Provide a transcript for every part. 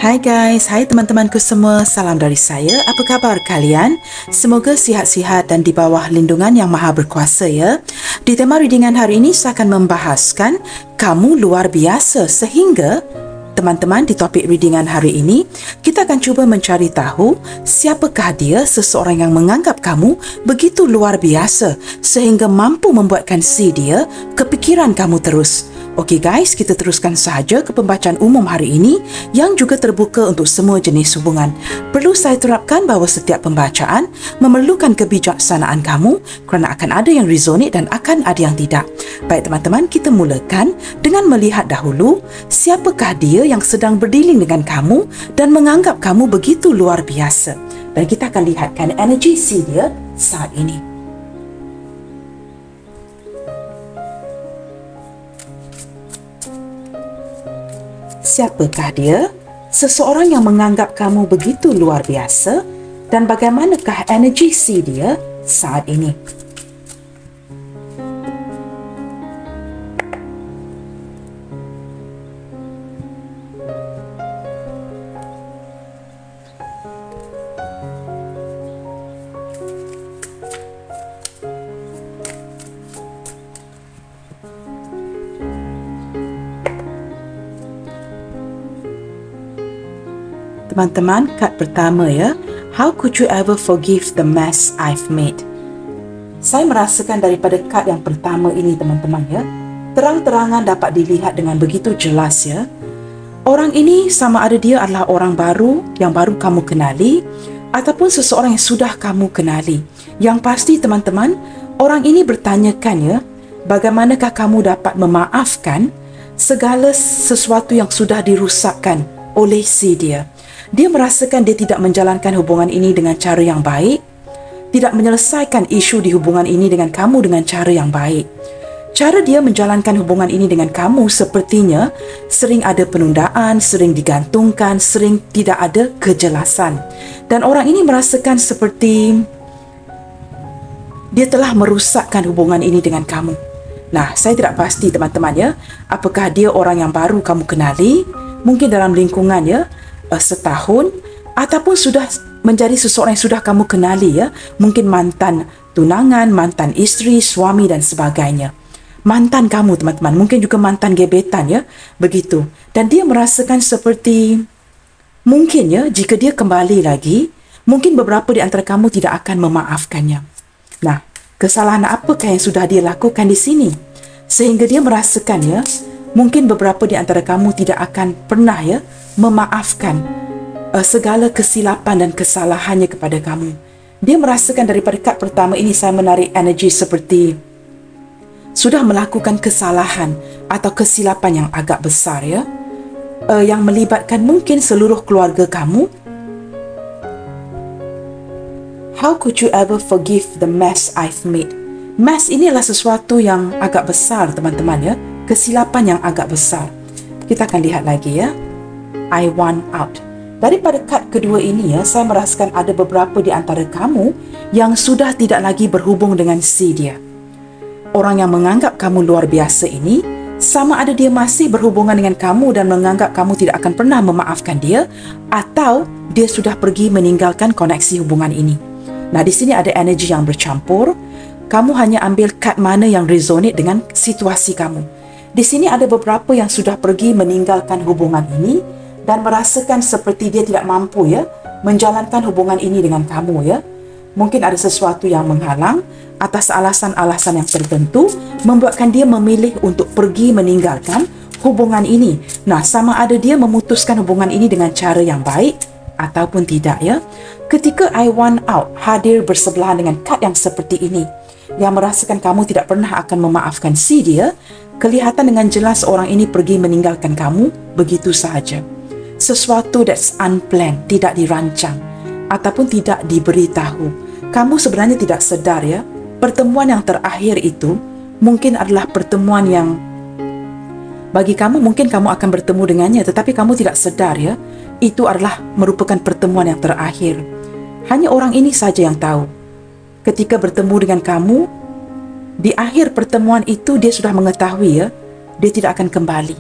Hai guys, hai teman-temanku semua, salam dari saya. Apa khabar kalian? Semoga sihat-sihat dan di bawah lindungan yang maha berkuasa ya. Di tema readingan hari ini saya akan membahaskan kamu luar biasa, sehingga teman-teman, di topik readingan hari ini kita akan cuba mencari tahu siapakah dia, seseorang yang menganggap kamu begitu luar biasa sehingga mampu membuatkan si dia kepikiran kamu terus. Okey guys, kita teruskan sahaja ke pembacaan umum hari ini yang juga terbuka untuk semua jenis hubungan. Perlu saya terapkan bahawa setiap pembacaan memerlukan kebijaksanaan kamu kerana akan ada yang resonate dan akan ada yang tidak. Baik teman-teman, kita mulakan dengan melihat dahulu siapakah dia yang sedang berdealing dengan kamu dan menganggap kamu begitu luar biasa. Dan kita akan lihatkan energi si dia saat ini. Siapakah dia? Seseorang yang menganggap kamu begitu luar biasa, dan bagaimanakah energi si dia saat ini? Teman-teman, kad pertama ya. How could you ever forgive the mess I've made? Saya merasakan daripada kad yang pertama ini teman-teman ya, terang-terangan dapat dilihat dengan begitu jelas ya. Orang ini sama ada dia adalah orang baru yang baru kamu kenali ataupun seseorang yang sudah kamu kenali. Yang pasti teman-teman, orang ini bertanyakan ya, bagaimanakah kamu dapat memaafkan segala sesuatu yang sudah dirusakkan oleh si dia. Dia merasakan dia tidak menjalankan hubungan ini dengan cara yang baik, tidak menyelesaikan isu di hubungan ini dengan kamu dengan cara yang baik. Cara dia menjalankan hubungan ini dengan kamu sepertinya sering ada penundaan, sering digantungkan, sering tidak ada kejelasan. Dan orang ini merasakan seperti dia telah merusakkan hubungan ini dengan kamu. Nah, saya tidak pasti teman-teman ya, apakah dia orang yang baru kamu kenali, mungkin dalam lingkungan ya, setahun, ataupun sudah menjadi seseorang yang sudah kamu kenali ya, mungkin mantan tunangan, mantan isteri, suami dan sebagainya. Mantan kamu teman-teman, mungkin juga mantan gebetan ya, begitu. Dan dia merasakan seperti mungkin ya, jika dia kembali lagi, mungkin beberapa di antara kamu tidak akan memaafkannya. Nah, kesalahan apakah yang sudah dia lakukan di sini sehingga dia merasakan ya, mungkin beberapa di antara kamu tidak akan pernah ya memaafkan segala kesilapan dan kesalahannya kepada kamu. Dia merasakan daripada kad pertama ini, saya menarik energi seperti sudah melakukan kesalahan atau kesilapan yang agak besar ya, yang melibatkan mungkin seluruh keluarga kamu. How could you ever forgive the mess I've made? Mess ini adalah sesuatu yang agak besar teman-teman ya, kesilapan yang agak besar. Kita akan lihat lagi ya. I want out. Daripada kad kedua ini ya, saya merasakan ada beberapa di antara kamu yang sudah tidak lagi berhubung dengan si dia. Orang yang menganggap kamu luar biasa ini, sama ada dia masih berhubungan dengan kamu dan menganggap kamu tidak akan pernah memaafkan dia, atau dia sudah pergi meninggalkan koneksi hubungan ini. Nah, di sini ada energi yang bercampur. Kamu hanya ambil kad mana yang resonate dengan situasi kamu. Di sini ada beberapa yang sudah pergi meninggalkan hubungan ini dan merasakan seperti dia tidak mampu ya menjalankan hubungan ini dengan kamu ya. Mungkin ada sesuatu yang menghalang atas alasan-alasan yang tertentu membuatkan dia memilih untuk pergi meninggalkan hubungan ini. Nah, sama ada dia memutuskan hubungan ini dengan cara yang baik ataupun tidak ya. Ketika I want out hadir bersebelahan dengan kad yang seperti ini, yang merasakan kamu tidak pernah akan memaafkan si dia, kelihatan dengan jelas orang ini pergi meninggalkan kamu begitu sahaja. Sesuatu that's unplanned, tidak dirancang ataupun tidak diberitahu. Kamu sebenarnya tidak sedar ya, pertemuan yang terakhir itu mungkin adalah pertemuan yang bagi kamu mungkin kamu akan bertemu dengannya, tetapi kamu tidak sedar ya, itu adalah merupakan pertemuan yang terakhir. Hanya orang ini saja yang tahu. Ketika bertemu dengan kamu, di akhir pertemuan itu dia sudah mengetahui ya, dia tidak akan kembali.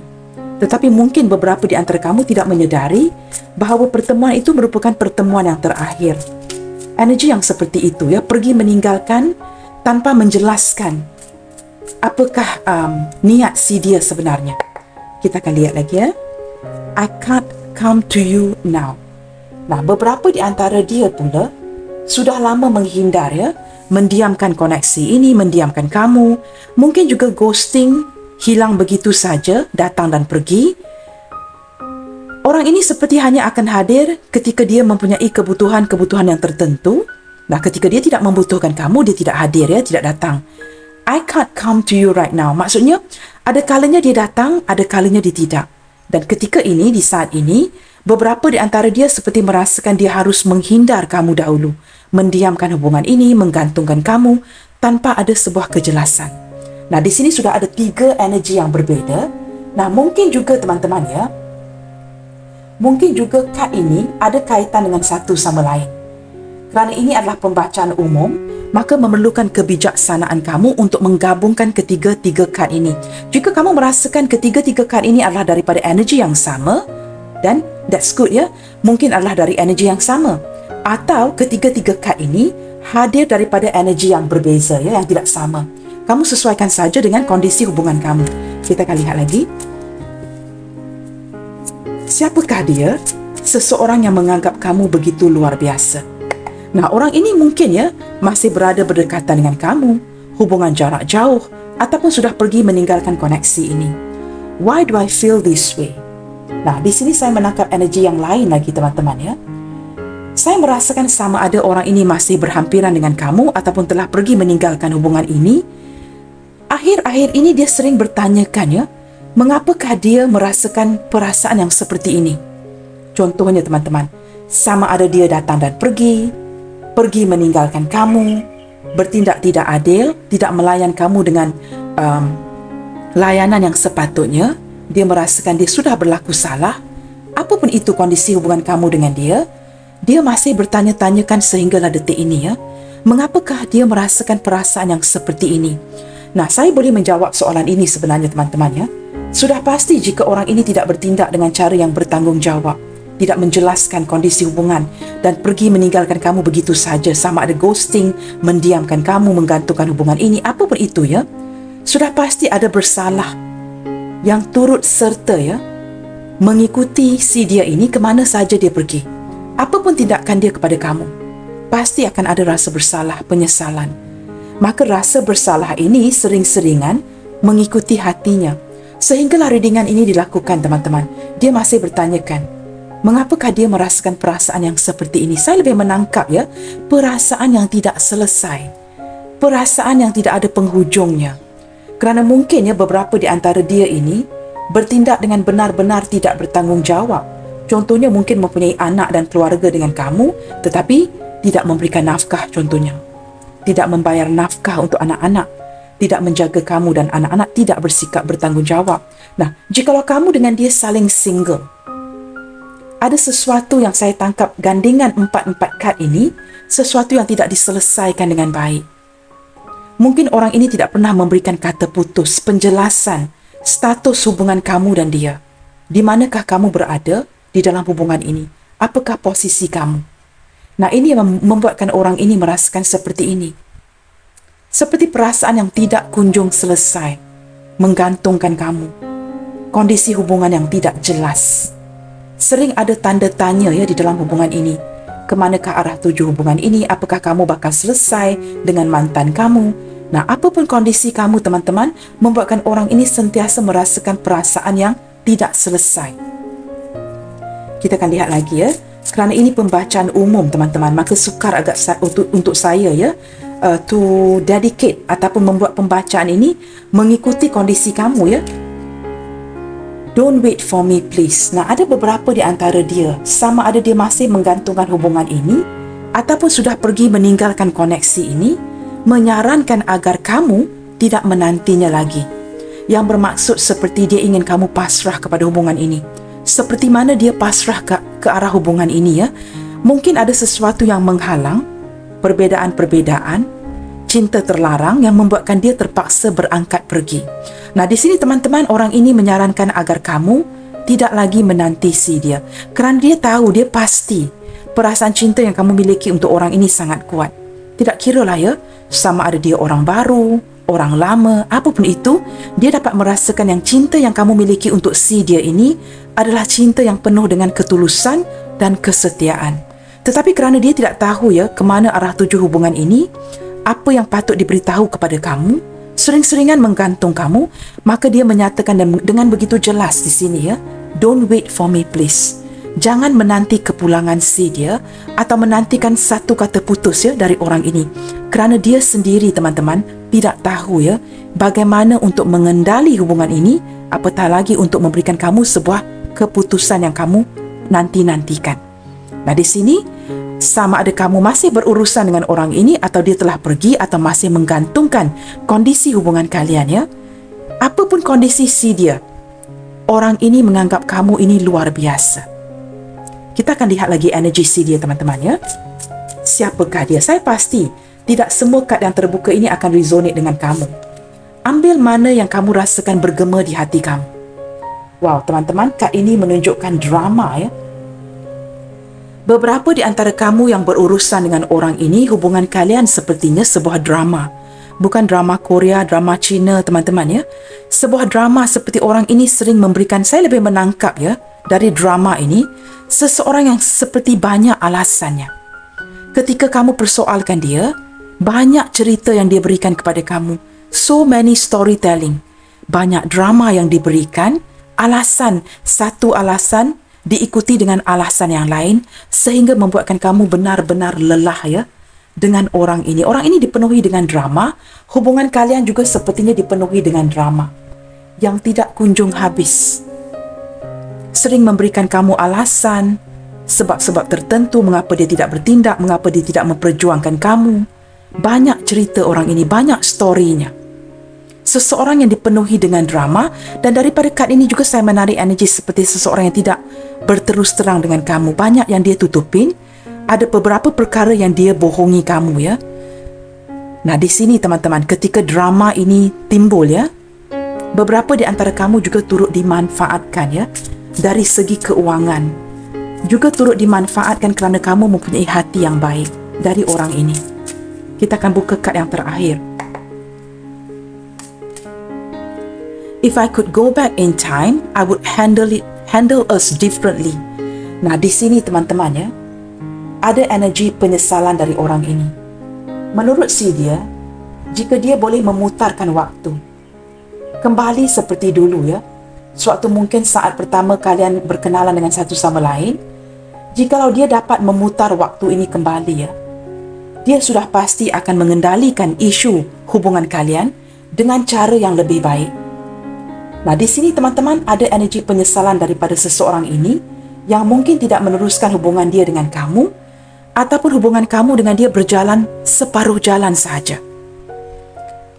Tetapi mungkin beberapa di antara kamu tidak menyedari bahawa pertemuan itu merupakan pertemuan yang terakhir. Energi yang seperti itu ya, pergi meninggalkan tanpa menjelaskan apakah niat si dia sebenarnya. Kita akan lihat lagi ya. I can't come to you now. Nah, beberapa di antara dia pula sudah lama menghindar ya, mendiamkan koneksi ini, mendiamkan kamu. Mungkin juga ghosting, hilang begitu saja, datang dan pergi. Orang ini seperti hanya akan hadir ketika dia mempunyai kebutuhan-kebutuhan yang tertentu. Nah, ketika dia tidak membutuhkan kamu, dia tidak hadir ya, tidak datang. I can't come to you right now. Maksudnya, ada kalanya dia datang, ada kalanya dia tidak. Dan ketika ini, di saat ini, beberapa di antara dia seperti merasakan dia harus menghindar kamu dahulu, mendiamkan hubungan ini, menggantungkan kamu tanpa ada sebuah kejelasan. Nah, di sini sudah ada 3 energi yang berbeza. Nah, mungkin juga teman-teman ya, mungkin juga kad ini ada kaitan dengan satu sama lain. Kerana ini adalah pembacaan umum, maka memerlukan kebijaksanaan kamu untuk menggabungkan ketiga-tiga kad ini. Jika kamu merasakan ketiga-tiga kad ini adalah daripada energi yang sama, dan that's good ya, mungkin adalah dari energi yang sama. Atau ketiga-tiga kad ini hadir daripada energi yang berbeza ya, yang tidak sama. Kamu sesuaikan saja dengan kondisi hubungan kamu. Kita akan lihat lagi. Siapakah dia? Seseorang yang menganggap kamu begitu luar biasa. Nah, orang ini mungkin ya masih berada berdekatan dengan kamu, hubungan jarak jauh, ataupun sudah pergi meninggalkan koneksi ini. Why do I feel this way? Nah, di sini saya menangkap energi yang lain lagi teman-teman ya. Saya merasakan sama ada orang ini masih berhampiran dengan kamu ataupun telah pergi meninggalkan hubungan ini. Akhir-akhir ini dia sering bertanyakan ya, mengapakah dia merasakan perasaan yang seperti ini? Contohnya teman-teman, sama ada dia datang dan pergi meninggalkan kamu, bertindak tidak adil, tidak melayan kamu dengan layanan yang sepatutnya. Dia merasakan dia sudah berlaku salah. Apapun itu kondisi hubungan kamu dengan dia, dia masih bertanya-tanyakan sehinggalah detik ini ya, mengapakah dia merasakan perasaan yang seperti ini? Nah, saya boleh menjawab soalan ini sebenarnya teman-teman ya. Sudah pasti jika orang ini tidak bertindak dengan cara yang bertanggungjawab, tidak menjelaskan kondisi hubungan dan pergi meninggalkan kamu begitu saja, sama ada ghosting, mendiamkan kamu, menggantungkan hubungan ini, apapun itu ya, sudah pasti ada bersalah yang turut serta ya, mengikuti si dia ini kemana saja dia pergi. Apapun tindakan dia kepada kamu, pasti akan ada rasa bersalah, penyesalan. Maka rasa bersalah ini sering-seringan mengikuti hatinya. Sehinggalah readingan ini dilakukan teman-teman. Dia masih bertanyakan, mengapakah dia merasakan perasaan yang seperti ini? Saya lebih menangkap ya, perasaan yang tidak selesai, perasaan yang tidak ada penghujungnya. Kerana mungkin ya beberapa di antara dia ini bertindak dengan benar-benar tidak bertanggungjawab. Contohnya mungkin mempunyai anak dan keluarga dengan kamu, tetapi tidak memberikan nafkah contohnya. Tidak membayar nafkah untuk anak-anak, tidak menjaga kamu dan anak-anak, tidak bersikap bertanggungjawab. Nah, jikalau kamu dengan dia saling single, ada sesuatu yang saya tangkap gandingan 4 kad ini, sesuatu yang tidak diselesaikan dengan baik. Mungkin orang ini tidak pernah memberikan kata putus, penjelasan, status hubungan kamu dan dia. Di manakah kamu berada di dalam hubungan ini? Apakah posisi kamu? Nah, ini yang membuatkan orang ini merasakan seperti ini. Seperti perasaan yang tidak kunjung selesai, menggantungkan kamu. Kondisi hubungan yang tidak jelas. Sering ada tanda tanya ya di dalam hubungan ini. Kemanakah arah tuju hubungan ini? Apakah kamu bakal selesai dengan mantan kamu? Nah, apapun kondisi kamu teman-teman, membuatkan orang ini sentiasa merasakan perasaan yang tidak selesai. Kita akan lihat lagi ya. Kerana ini pembacaan umum teman-teman, maka sukar agak untuk saya ya, to dedicate ataupun membuat pembacaan ini mengikuti kondisi kamu ya. Don't wait for me please. Nah, ada beberapa di antara dia, sama ada dia masih menggantungkan hubungan ini ataupun sudah pergi meninggalkan koneksi ini, menyarankan agar kamu tidak menantinya lagi. Yang bermaksud seperti dia ingin kamu pasrah kepada hubungan ini. Seperti mana dia pasrah ke arah hubungan ini ya. Mungkin ada sesuatu yang menghalang, perbedaan-perbedaan, cinta terlarang yang membuatkan dia terpaksa berangkat pergi. Nah, di sini teman-teman, orang ini menyarankan agar kamu tidak lagi menanti si dia. Kerana dia tahu, dia pasti perasaan cinta yang kamu miliki untuk orang ini sangat kuat. Tidak kiralah ya, sama ada dia orang baru, orang lama, apapun itu, dia dapat merasakan yang cinta yang kamu miliki untuk si dia ini adalah cinta yang penuh dengan ketulusan dan kesetiaan. Tetapi kerana dia tidak tahu ya ke mana arah tuju hubungan ini, apa yang patut diberitahu kepada kamu, sering-seringan menggantung kamu, maka dia menyatakan dengan begitu jelas di sini ya, don't wait for me please. Jangan menanti kepulangan si dia atau menantikan satu kata putus ya dari orang ini. Kerana dia sendiri teman-teman tidak tahu ya bagaimana untuk mengendali hubungan ini, apatah lagi untuk memberikan kamu sebuah keputusan yang kamu nanti-nantikan. Nah, di sini sama ada kamu masih berurusan dengan orang ini atau dia telah pergi atau masih menggantungkan kondisi hubungan kalian ya. Apapun kondisi si dia, orang ini menganggap kamu ini luar biasa. Kita akan lihat lagi energi si dia teman-teman ya. Siapakah dia? Saya pasti tidak semua kad yang terbuka ini akan resonate dengan kamu. Ambil mana yang kamu rasakan bergema di hati kamu. Wow teman-teman, kad ini menunjukkan drama ya. Beberapa di antara kamu yang berurusan dengan orang ini, hubungan kalian sepertinya sebuah drama. Bukan drama Korea, drama Cina teman-teman ya. Sebuah drama seperti orang ini sering memberikan, saya lebih menangkap ya, dari drama ini, seseorang yang seperti banyak alasannya. Ketika kamu persoalkan dia, banyak cerita yang dia berikan kepada kamu. So many storytelling. Banyak drama yang diberikan, alasan, satu alasan diikuti dengan alasan yang lain, sehingga membuatkan kamu benar-benar lelah ya dengan orang ini. Orang ini dipenuhi dengan drama, hubungan kalian juga sepertinya dipenuhi dengan drama yang tidak kunjung habis. Sering memberikan kamu alasan, sebab-sebab tertentu mengapa dia tidak bertindak, mengapa dia tidak memperjuangkan kamu. Banyak cerita orang ini, banyak storynya. Seseorang yang dipenuhi dengan drama, dan daripada kad ini juga saya menarik energi seperti seseorang yang tidak berterus terang dengan kamu. Banyak yang dia tutupin, ada beberapa perkara yang dia bohongi kamu ya. Nah, di sini teman-teman, ketika drama ini timbul ya, beberapa di antara kamu juga turut dimanfaatkan ya. Dari segi keuangan juga turut dimanfaatkan kerana kamu mempunyai hati yang baik dari orang ini. Kita akan buka kad yang terakhir. If I could go back in time, I would handle us differently. Nah, di sini teman-teman ya, ada energi penyesalan dari orang ini. Menurut si dia, jika dia boleh memutarkan waktu kembali seperti dulu ya, suatu mungkin saat pertama kalian berkenalan dengan satu sama lain, jikalau dia dapat memutar waktu ini kembali ya, dia sudah pasti akan mengendalikan isu hubungan kalian dengan cara yang lebih baik. Nah, di sini teman-teman ada energi penyesalan daripada seseorang ini yang mungkin tidak meneruskan hubungan dia dengan kamu, ataupun hubungan kamu dengan dia berjalan separuh jalan sahaja.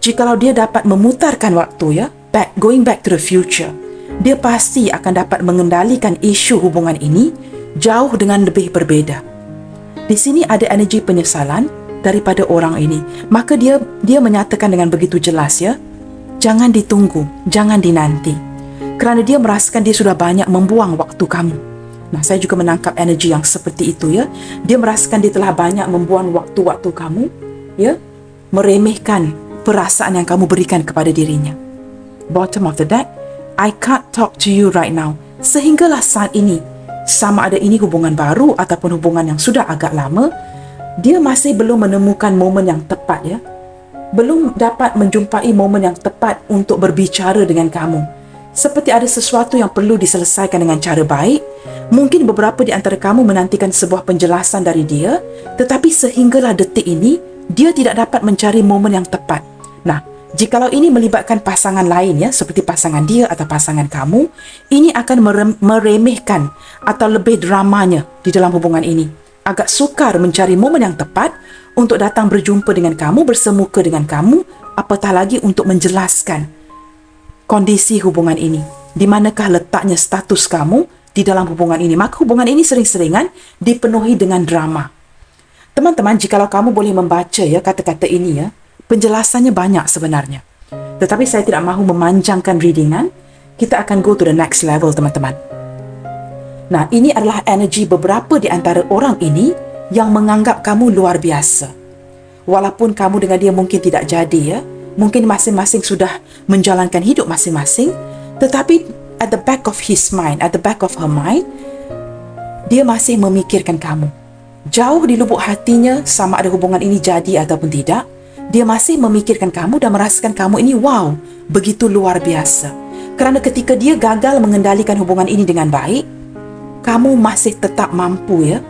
Jikalau dia dapat memutarkan waktu ya, going back to the future, dia pasti akan dapat mengendalikan isu hubungan ini jauh dengan lebih berbeza. Di sini ada energi penyesalan daripada orang ini. Maka dia menyatakan dengan begitu jelas ya, jangan ditunggu, jangan dinanti. Kerana dia merasakan dia sudah banyak membuang waktu kamu. Nah, saya juga menangkap energi yang seperti itu ya. Dia merasakan dia telah banyak membuang waktu-waktu kamu ya, meremehkan perasaan yang kamu berikan kepada dirinya. Bottom of the deck, I can't talk to you right now. Sehinggalah saat ini, sama ada ini hubungan baru ataupun hubungan yang sudah agak lama, dia masih belum menemukan momen yang tepat ya. Belum dapat menjumpai momen yang tepat untuk berbicara dengan kamu. Seperti ada sesuatu yang perlu diselesaikan dengan cara baik. Mungkin beberapa di antara kamu menantikan sebuah penjelasan dari dia, tetapi sehinggalah detik ini, dia tidak dapat mencari momen yang tepat. Nah, jikalau ini melibatkan pasangan lain ya, seperti pasangan dia atau pasangan kamu, ini akan meremehkan atau lebih dramanya di dalam hubungan ini. Agak sukar mencari momen yang tepat untuk datang berjumpa dengan kamu, bersemuka dengan kamu, apatah lagi untuk menjelaskan kondisi hubungan ini. Di manakah letaknya status kamu di dalam hubungan ini? Maka hubungan ini sering-seringan dipenuhi dengan drama. Teman-teman, jikalau kamu boleh membaca ya kata-kata ini ya, penjelasannya banyak sebenarnya. Tetapi saya tidak mahu memanjangkan readingan. Kita akan go to the next level, teman-teman. Nah, ini adalah energi beberapa di antara orang ini yang menganggap kamu luar biasa. Walaupun kamu dengan dia mungkin tidak jadi, ya. Mungkin masing-masing sudah menjalankan hidup masing-masing, tetapi at the back of his mind, at the back of her mind, dia masih memikirkan kamu. Jauh di lubuk hatinya, sama ada hubungan ini jadi ataupun tidak, dia masih memikirkan kamu dan merasakan kamu ini, wow, begitu luar biasa. Kerana ketika dia gagal mengendalikan hubungan ini dengan baik, kamu masih tetap mampu, ya,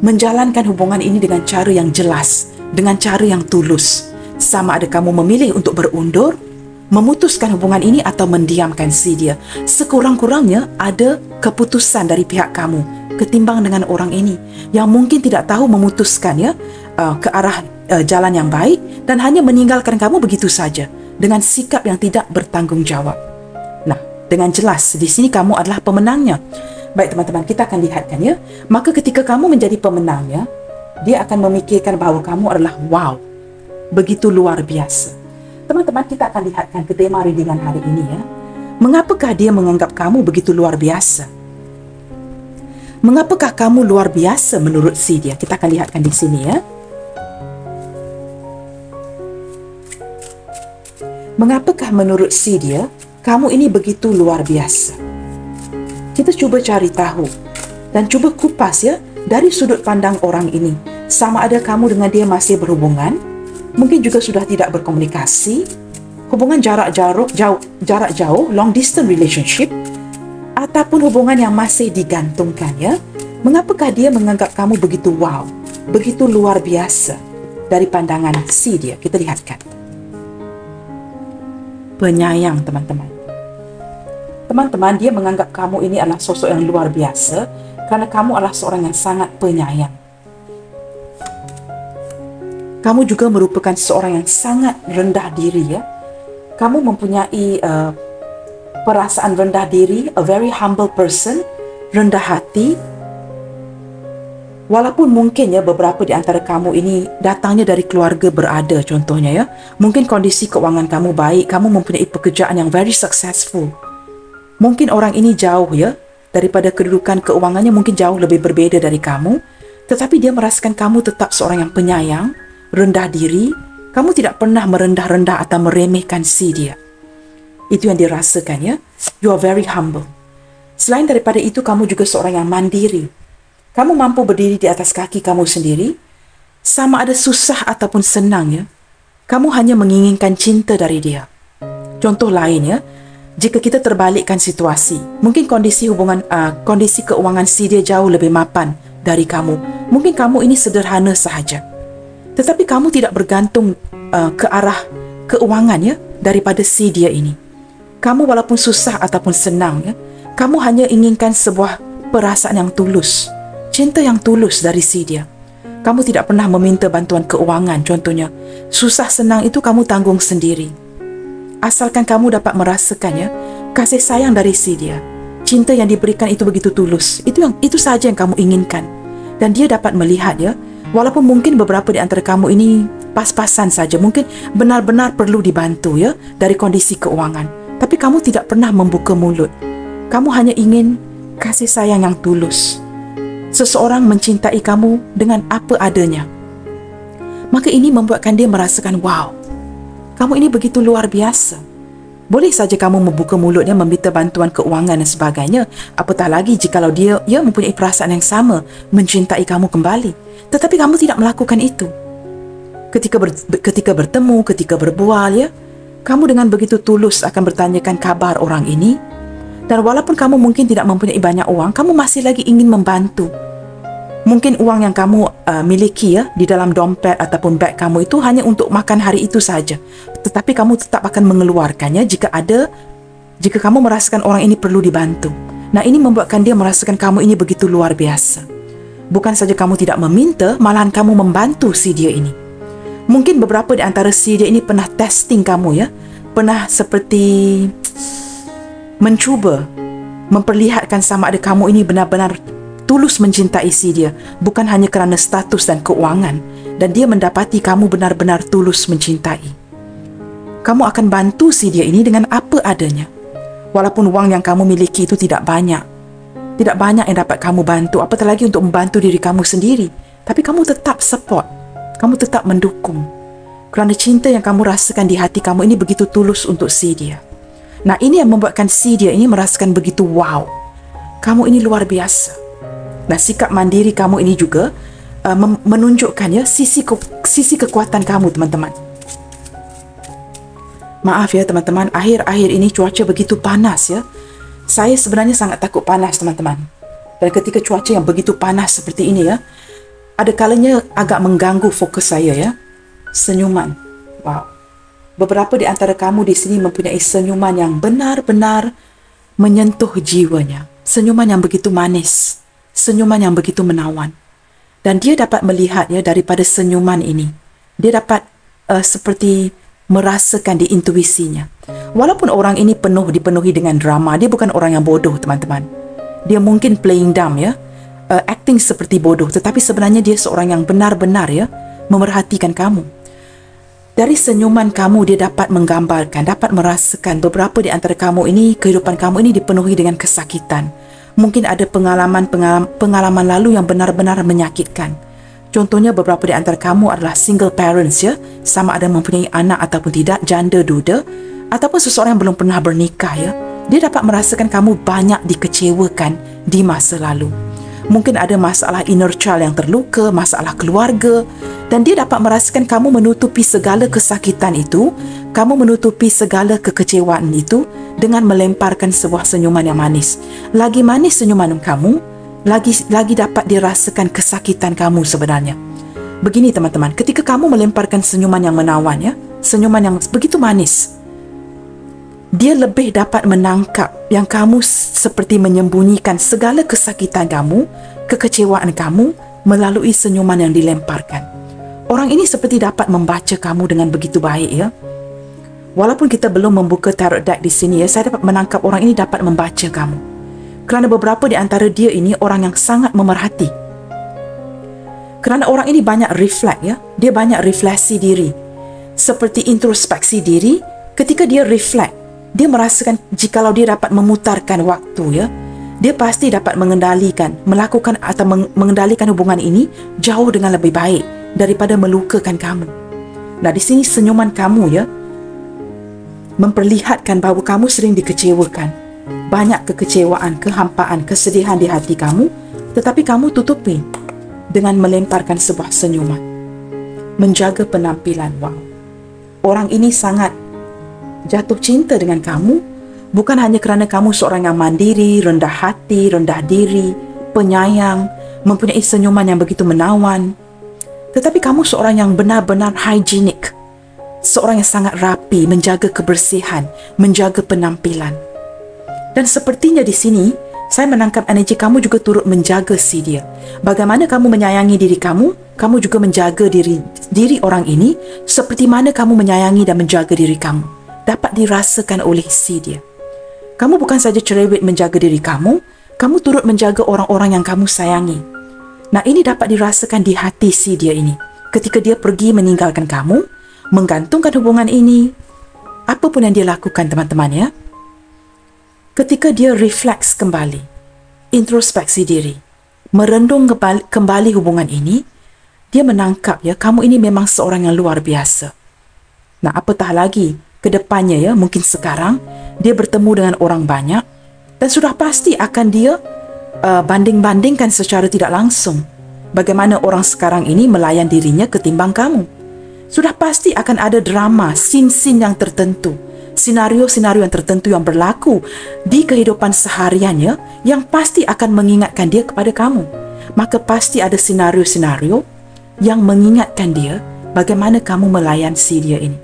menjalankan hubungan ini dengan cara yang jelas, dengan cara yang tulus. Sama ada kamu memilih untuk berundur, memutuskan hubungan ini atau mendiamkan si dia. Sekurang-kurangnya ada keputusan dari pihak kamu ketimbang dengan orang ini yang mungkin tidak tahu memutuskan, ya, ke arah jalan yang baik dan hanya meninggalkan kamu begitu saja dengan sikap yang tidak bertanggungjawab. Nah, dengan jelas di sini kamu adalah pemenangnya. Baik teman-teman, kita akan lihatkan, ya. Maka ketika kamu menjadi pemenangnya, dia akan memikirkan bahawa kamu adalah wow, begitu luar biasa. Teman-teman, kita akan lihatkan ke tema readingan hari ini, ya. Mengapakah dia menganggap kamu begitu luar biasa? Mengapakah kamu luar biasa menurut si dia? Kita akan lihatkan di sini, ya. Mengapakah menurut si dia kamu ini begitu luar biasa? Kita cuba cari tahu dan cuba kupas, ya, dari sudut pandang orang ini. Sama ada kamu dengan dia masih berhubungan, mungkin juga sudah tidak berkomunikasi, hubungan jarak jauh, long distance relationship, ataupun hubungan yang masih digantungkan, ya. Mengapakah dia menganggap kamu begitu wow, begitu luar biasa dari pandangan si dia? Kita lihatkan. Penyayang, teman-teman. Teman-teman, dia menganggap kamu ini adalah sosok yang luar biasa karena kamu adalah seorang yang sangat penyayang. Kamu juga merupakan seorang yang sangat rendah diri, ya. Kamu mempunyai perasaan rendah diri, a very humble person, rendah hati. Walaupun mungkin, ya, beberapa di antara kamu ini datangnya dari keluarga berada, contohnya, ya. Mungkin kondisi keuangan kamu baik, kamu mempunyai pekerjaan yang very successful. Mungkin orang ini jauh, ya, daripada kedudukan keuangannya mungkin jauh lebih berbeda dari kamu, tetapi dia merasakan kamu tetap seorang yang penyayang, rendah diri. Kamu tidak pernah merendah-rendah atau meremehkan si dia. Itu yang dirasakan, ya. You are very humble. Selain daripada itu, kamu juga seorang yang mandiri. Kamu mampu berdiri di atas kaki kamu sendiri. Sama ada susah ataupun senang, ya, kamu hanya menginginkan cinta dari dia. Contoh lain, ya, jika kita terbalikkan situasi, mungkin kondisi keuangan si dia jauh lebih mapan dari kamu. Mungkin kamu ini sederhana sahaja, tetapi kamu tidak bergantung ke arah keuangan, ya, daripada si dia ini. Kamu walaupun susah ataupun senang, ya, kamu hanya inginkan sebuah perasaan yang tulus, cinta yang tulus dari si dia. Kamu tidak pernah meminta bantuan keuangan, contohnya. Susah senang itu kamu tanggung sendiri. Asalkan kamu dapat merasakannya, kasih sayang dari si dia, cinta yang diberikan itu begitu tulus. Itu saja yang kamu inginkan. Dan dia dapat melihat, ya, walaupun mungkin beberapa di antara kamu ini pas-pasan saja, mungkin benar-benar perlu dibantu, ya, dari kondisi keuangan. Tapi kamu tidak pernah membuka mulut. Kamu hanya ingin kasih sayang yang tulus. Seseorang mencintai kamu dengan apa adanya. Maka ini membuatkan dia merasakan, wow, kamu ini begitu luar biasa. Boleh saja kamu membuka mulutnya meminta bantuan keuangan dan sebagainya. Apatah lagi jikalau dia mempunyai perasaan yang sama, mencintai kamu kembali. Tetapi kamu tidak melakukan itu. Ketika bertemu, ketika berbual, ya, kamu dengan begitu tulus akan bertanyakan kabar orang ini. Dan walaupun kamu mungkin tidak mempunyai banyak uang, kamu masih lagi ingin membantu. Mungkin uang yang kamu miliki, ya, di dalam dompet ataupun beg kamu itu hanya untuk makan hari itu saja. Tetapi kamu tetap akan mengeluarkannya jika kamu merasakan orang ini perlu dibantu. Nah, ini membuatkan dia merasakan kamu ini begitu luar biasa. Bukan saja kamu tidak meminta, malahan kamu membantu si dia ini. Mungkin beberapa di antara si dia ini pernah testing kamu, ya. Pernah seperti mencuba memperlihatkan sama ada kamu ini benar-benar tulus mencintai si dia, bukan hanya kerana status dan keuangan, dan dia mendapati kamu benar-benar tulus mencintai. Kamu akan bantu si dia ini dengan apa adanya. Walaupun wang yang kamu miliki itu tidak banyak. Tidak banyak yang dapat kamu bantu, apatah lagi untuk membantu diri kamu sendiri. Tapi kamu tetap support. Kamu tetap mendukung. Kerana cinta yang kamu rasakan di hati kamu ini begitu tulus untuk si dia. Nah, ini yang membuatkan si dia ini merasakan begitu wow. Kamu ini luar biasa. Nah, sikap mandiri kamu ini juga menunjukkan ya sisi kekuatan kamu, teman-teman. Maaf ya teman-teman, akhir-akhir ini cuaca begitu panas ya. Saya sebenarnya sangat takut panas, teman-teman. Dan ketika cuaca yang begitu panas seperti ini ya, ada kalanya agak mengganggu fokus saya ya. Senyuman. Wow. Beberapa di antara kamu di sini mempunyai senyuman yang benar-benar menyentuh jiwanya. Senyuman yang begitu manis. Senyuman yang begitu menawan. Dan dia dapat melihat ya daripada senyuman ini. Dia dapat seperti merasakan di intuisinya. Walaupun orang ini dipenuhi dengan drama, dia bukan orang yang bodoh, teman-teman. Dia mungkin playing dumb ya, acting seperti bodoh, tetapi sebenarnya dia seorang yang benar-benar ya memerhatikan kamu. Dari senyuman kamu dia dapat menggambarkan, dapat merasakan beberapa di antara kamu ini, kehidupan kamu ini dipenuhi dengan kesakitan. Mungkin ada pengalaman lalu yang benar-benar menyakitkan. Contohnya beberapa di antara kamu adalah single parents ya, sama ada mempunyai anak ataupun tidak, janda duda, ataupun seseorang yang belum pernah bernikah ya. Dia dapat merasakan kamu banyak dikecewakan di masa lalu. Mungkin ada masalah inner child yang terluka, masalah keluarga, dan dia dapat merasakan kamu menutupi segala kesakitan itu, kamu menutupi segala kekecewaan itu dengan melemparkan sebuah senyuman yang manis. Lagi manis senyuman kamu, lagi dapat dirasakan kesakitan kamu sebenarnya. Begini teman-teman, ketika kamu melemparkan senyuman yang menawan ya, senyuman yang begitu manis, dia lebih dapat menangkap yang kamu seperti menyembunyikan segala kesakitan kamu, kekecewaan kamu melalui senyuman yang dilemparkan. Orang ini seperti dapat membaca kamu dengan begitu baik ya. Walaupun kita belum membuka tarot deck di sini ya, saya dapat menangkap orang ini dapat membaca kamu. Kerana beberapa di antara dia ini orang yang sangat memerhati. Kerana orang ini banyak reflect ya, dia banyak refleksi diri. Seperti introspeksi diri, ketika dia reflect, dia merasakan jikalau dia dapat memutarkan waktu ya, dia pasti dapat melakukan atau mengendalikan hubungan ini jauh dengan lebih baik daripada melukakan kamu. Nah, di sini senyuman kamu ya memperlihatkan bahawa kamu sering dikecewakan. Banyak kekecewaan, kehampaan, kesedihan di hati kamu, tetapi kamu tutupi dengan melemparkan sebuah senyuman. Menjaga penampilan, wow. Orang ini sangat jatuh cinta dengan kamu, bukan hanya kerana kamu seorang yang mandiri, rendah hati, rendah diri, penyayang, mempunyai senyuman yang begitu menawan, tetapi kamu seorang yang benar-benar hygienik, seorang yang sangat rapi, menjaga kebersihan, menjaga penampilan. Dan sepertinya di sini, saya menangkap energi kamu juga turut menjaga si dia. Bagaimana kamu menyayangi diri kamu, kamu juga menjaga diri orang ini, seperti mana kamu menyayangi dan menjaga diri kamu. Dapat dirasakan oleh si dia. Kamu bukan saja cerewet menjaga diri kamu turut menjaga orang-orang yang kamu sayangi. Nah, ini dapat dirasakan di hati si dia ini. Ketika dia pergi meninggalkan kamu, menggantungkan hubungan ini, apapun yang dia lakukan teman-teman ya, ketika dia refleks kembali, introspeksi diri, merendung kembali hubungan ini, dia menangkap ya, kamu ini memang seorang yang luar biasa. Nah, apatah lagi ke depannya ya, mungkin sekarang dia bertemu dengan orang banyak dan sudah pasti akan dia banding-bandingkan secara tidak langsung bagaimana orang sekarang ini melayan dirinya ketimbang kamu. Sudah pasti akan ada drama, scene-scene yang tertentu, senario-senario yang tertentu yang berlaku di kehidupan sehariannya yang pasti akan mengingatkan dia kepada kamu. Maka pasti ada senario-senario yang mengingatkan dia bagaimana kamu melayan si dia ini.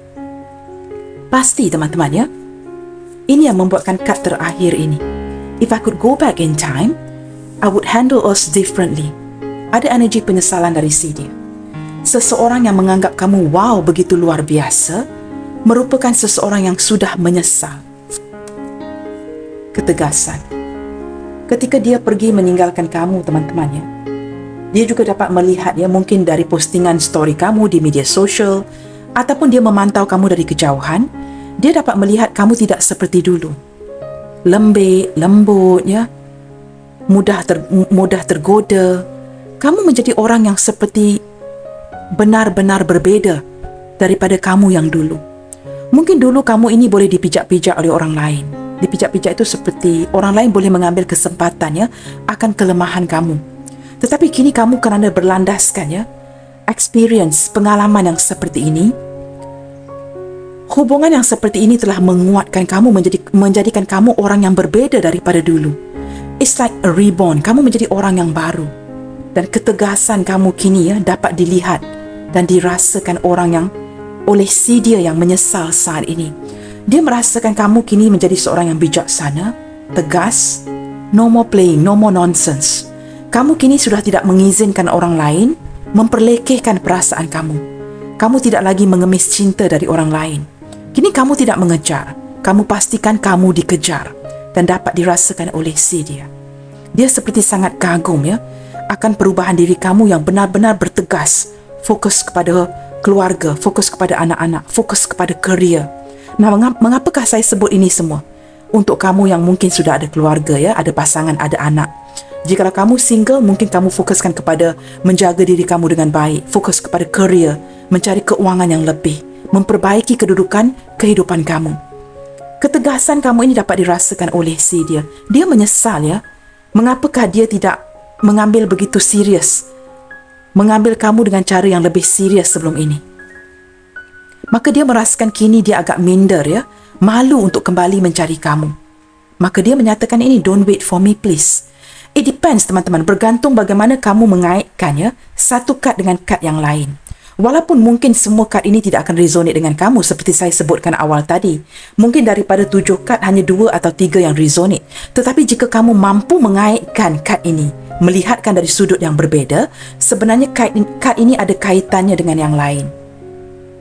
Pasti teman-teman ya. Ini yang membuatkan kad terakhir ini. If I could go back in time, I would handle us differently. Ada energi penyesalan dari si dia. Seseorang yang menganggap kamu wow begitu luar biasa merupakan seseorang yang sudah menyesal. Ketegasan. Ketika dia pergi meninggalkan kamu teman-teman ya, dia juga dapat melihat ya, mungkin dari postingan story kamu di media sosial, ataupun dia memantau kamu dari kejauhan, dia dapat melihat kamu tidak seperti dulu. Lembik, lembut, ya, mudah tergoda. Kamu menjadi orang yang seperti benar-benar berbeda daripada kamu yang dulu. Mungkin dulu kamu ini boleh dipijak-pijak oleh orang lain. Dipijak-pijak itu seperti orang lain boleh mengambil kesempatan, ya, akan kelemahan kamu. Tetapi kini kamu kerana berlandaskan, ya, experience, pengalaman yang seperti ini, hubungan yang seperti ini telah menguatkan kamu, menjadikan kamu orang yang berbeda daripada dulu. It's like a reborn. Kamu menjadi orang yang baru. Dan ketegasan kamu kini, ya, dapat dilihat dan dirasakan orang yang oleh si dia yang menyesal saat ini. Dia merasakan kamu kini menjadi seorang yang bijaksana, tegas, no more playing, no more nonsense. Kamu kini sudah tidak mengizinkan orang lain memperlekehkan perasaan kamu. Kamu tidak lagi mengemis cinta dari orang lain. Kini kamu tidak mengejar. Kamu pastikan kamu dikejar dan dapat dirasakan oleh si dia. Dia seperti sangat kagum, ya, akan perubahan diri kamu yang benar-benar bertegas, fokus kepada keluarga, fokus kepada anak-anak, fokus kepada kerja. Nah, mengapakah saya sebut ini semua? Untuk kamu yang mungkin sudah ada keluarga, ya, ada pasangan, ada anak. Jikalau kamu single, mungkin kamu fokuskan kepada menjaga diri kamu dengan baik, fokus kepada kerja, mencari keuangan yang lebih, memperbaiki kedudukan kehidupan kamu. Ketegasan kamu ini dapat dirasakan oleh si dia. Dia menyesal, ya. Mengapakah dia tidak mengambil begitu serius, mengambil kamu dengan cara yang lebih serius sebelum ini? Maka dia merasakan kini dia agak minder, ya, malu untuk kembali mencari kamu. Maka dia menyatakan ini, don't wait for me please. It depends, teman-teman, bergantung bagaimana kamu mengaitkan, ya, satu kad dengan kad yang lain. Walaupun mungkin semua kad ini tidak akan resonate dengan kamu seperti saya sebutkan awal tadi. Mungkin daripada 7 kad hanya 2 atau 3 yang resonate. Tetapi jika kamu mampu mengaitkan kad ini, melihatkan dari sudut yang berbeda, sebenarnya kad ini ada kaitannya dengan yang lain.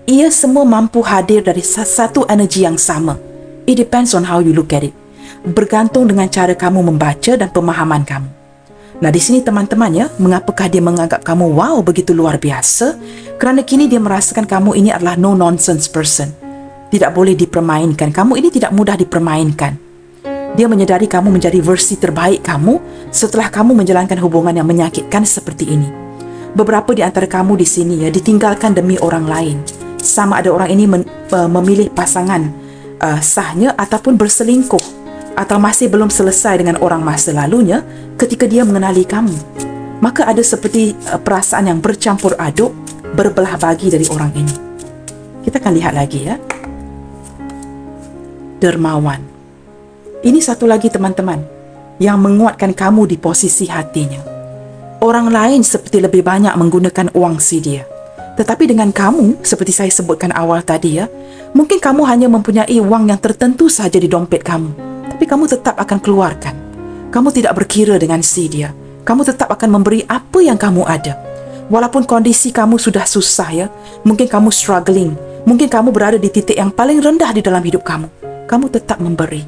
Ia semua mampu hadir dari satu energi yang sama. It depends on how you look at it. Bergantung dengan cara kamu membaca dan pemahaman kamu. Nah, di sini teman-teman, ya, mengapakah dia menganggap kamu wow begitu luar biasa? Kerana kini dia merasakan kamu ini adalah no nonsense person. Tidak boleh dipermainkan. Kamu ini tidak mudah dipermainkan. Dia menyedari kamu menjadi versi terbaik kamu setelah kamu menjalankan hubungan yang menyakitkan seperti ini. Beberapa di antara kamu di sini, ya, ditinggalkan demi orang lain. Sama ada orang ini memilih pasangan sahnya ataupun berselingkuh, atau masih belum selesai dengan orang masa lalunya ketika dia mengenali kamu. Maka ada seperti perasaan yang bercampur aduk, berbelah bagi dari orang ini. Kita akan lihat lagi, ya. Dermawan. Ini satu lagi, teman-teman, yang menguatkan kamu di posisi hatinya. Orang lain seperti lebih banyak menggunakan uang si dia. Tetapi dengan kamu, seperti saya sebutkan awal tadi, ya, mungkin kamu hanya mempunyai uang yang tertentu sahaja di dompet kamu. Tapi kamu tetap akan keluarkan. Kamu tidak berkira dengan si dia. Kamu tetap akan memberi apa yang kamu ada. Walaupun kondisi kamu sudah susah, ya, mungkin kamu struggling, mungkin kamu berada di titik yang paling rendah di dalam hidup kamu. Kamu tetap memberi.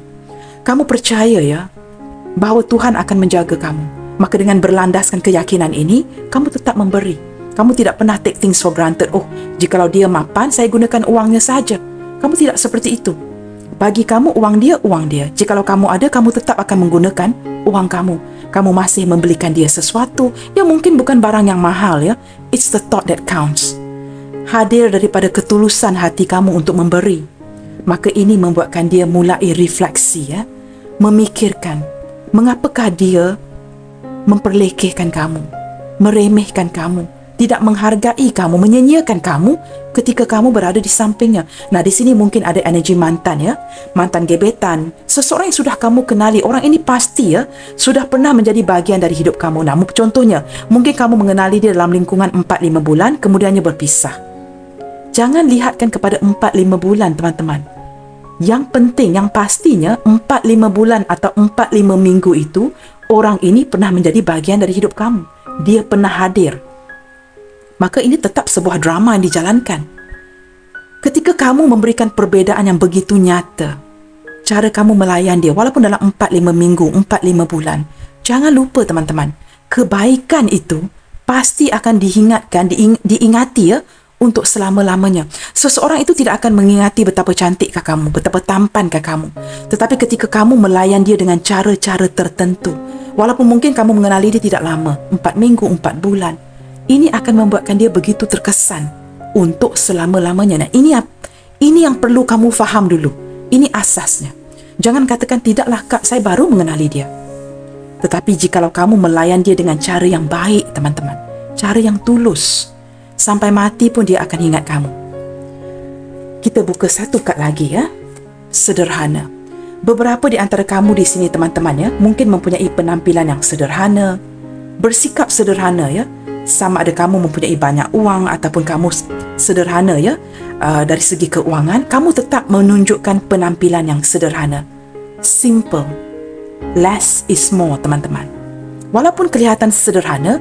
Kamu percaya, ya, bahawa Tuhan akan menjaga kamu. Maka dengan berlandaskan keyakinan ini, kamu tetap memberi. Kamu tidak pernah take things for granted. Oh, jikalau dia mapan, saya gunakan uangnya saja. Kamu tidak seperti itu. Bagi kamu, uang dia. Jikalau kamu ada, kamu tetap akan menggunakan uang kamu. Kamu masih membelikan dia sesuatu yang mungkin bukan barang yang mahal, ya. It's the thought that counts. Hadir daripada ketulusan hati kamu untuk memberi. Maka ini membuatkan dia mulai refleksi, ya. Memikirkan, mengapakah dia memperlekehkan kamu, meremehkan kamu, tidak menghargai kamu, menyanyiakan kamu ketika kamu berada di sampingnya. Nah, di sini mungkin ada energi mantan, ya. Mantan gebetan. Seseorang yang sudah kamu kenali. Orang ini pasti, ya, sudah pernah menjadi bagian dari hidup kamu. Nah, contohnya, mungkin kamu mengenali dia dalam lingkungan 4-5 bulan, kemudiannya berpisah. Jangan lihatkan kepada 4-5 bulan, teman-teman. Yang penting, yang pastinya, 4-5 bulan atau 4-5 minggu itu, orang ini pernah menjadi bagian dari hidup kamu. Dia pernah hadir. Maka ini tetap sebuah drama yang dijalankan. Ketika kamu memberikan perbezaan yang begitu nyata, cara kamu melayan dia, walaupun dalam 4-5 minggu, 4-5 bulan, jangan lupa, teman-teman, kebaikan itu pasti akan diingati, ya, untuk selama-lamanya. Seseorang itu tidak akan mengingati betapa cantikkah kamu, betapa tampankah kamu. Tetapi ketika kamu melayan dia dengan cara-cara tertentu, walaupun mungkin kamu mengenali dia tidak lama, 4 minggu, 4 bulan, ini akan membuatkan dia begitu terkesan untuk selama-lamanya. Nah, ini yang perlu kamu faham dulu. Ini asasnya. Jangan katakan, tidaklah Kak, saya baru mengenali dia. Tetapi jikalau kamu melayan dia dengan cara yang baik, teman-teman, cara yang tulus, sampai mati pun dia akan ingat kamu. Kita buka satu kad lagi ya. Sederhana. Beberapa di antara kamu di sini teman-teman ya, mungkin mempunyai penampilan yang sederhana, bersikap sederhana ya. Sama ada kamu mempunyai banyak uang ataupun kamu sederhana ya, dari segi keuangan, kamu tetap menunjukkan penampilan yang sederhana. Simple. Less is more, teman-teman. Walaupun kelihatan sederhana,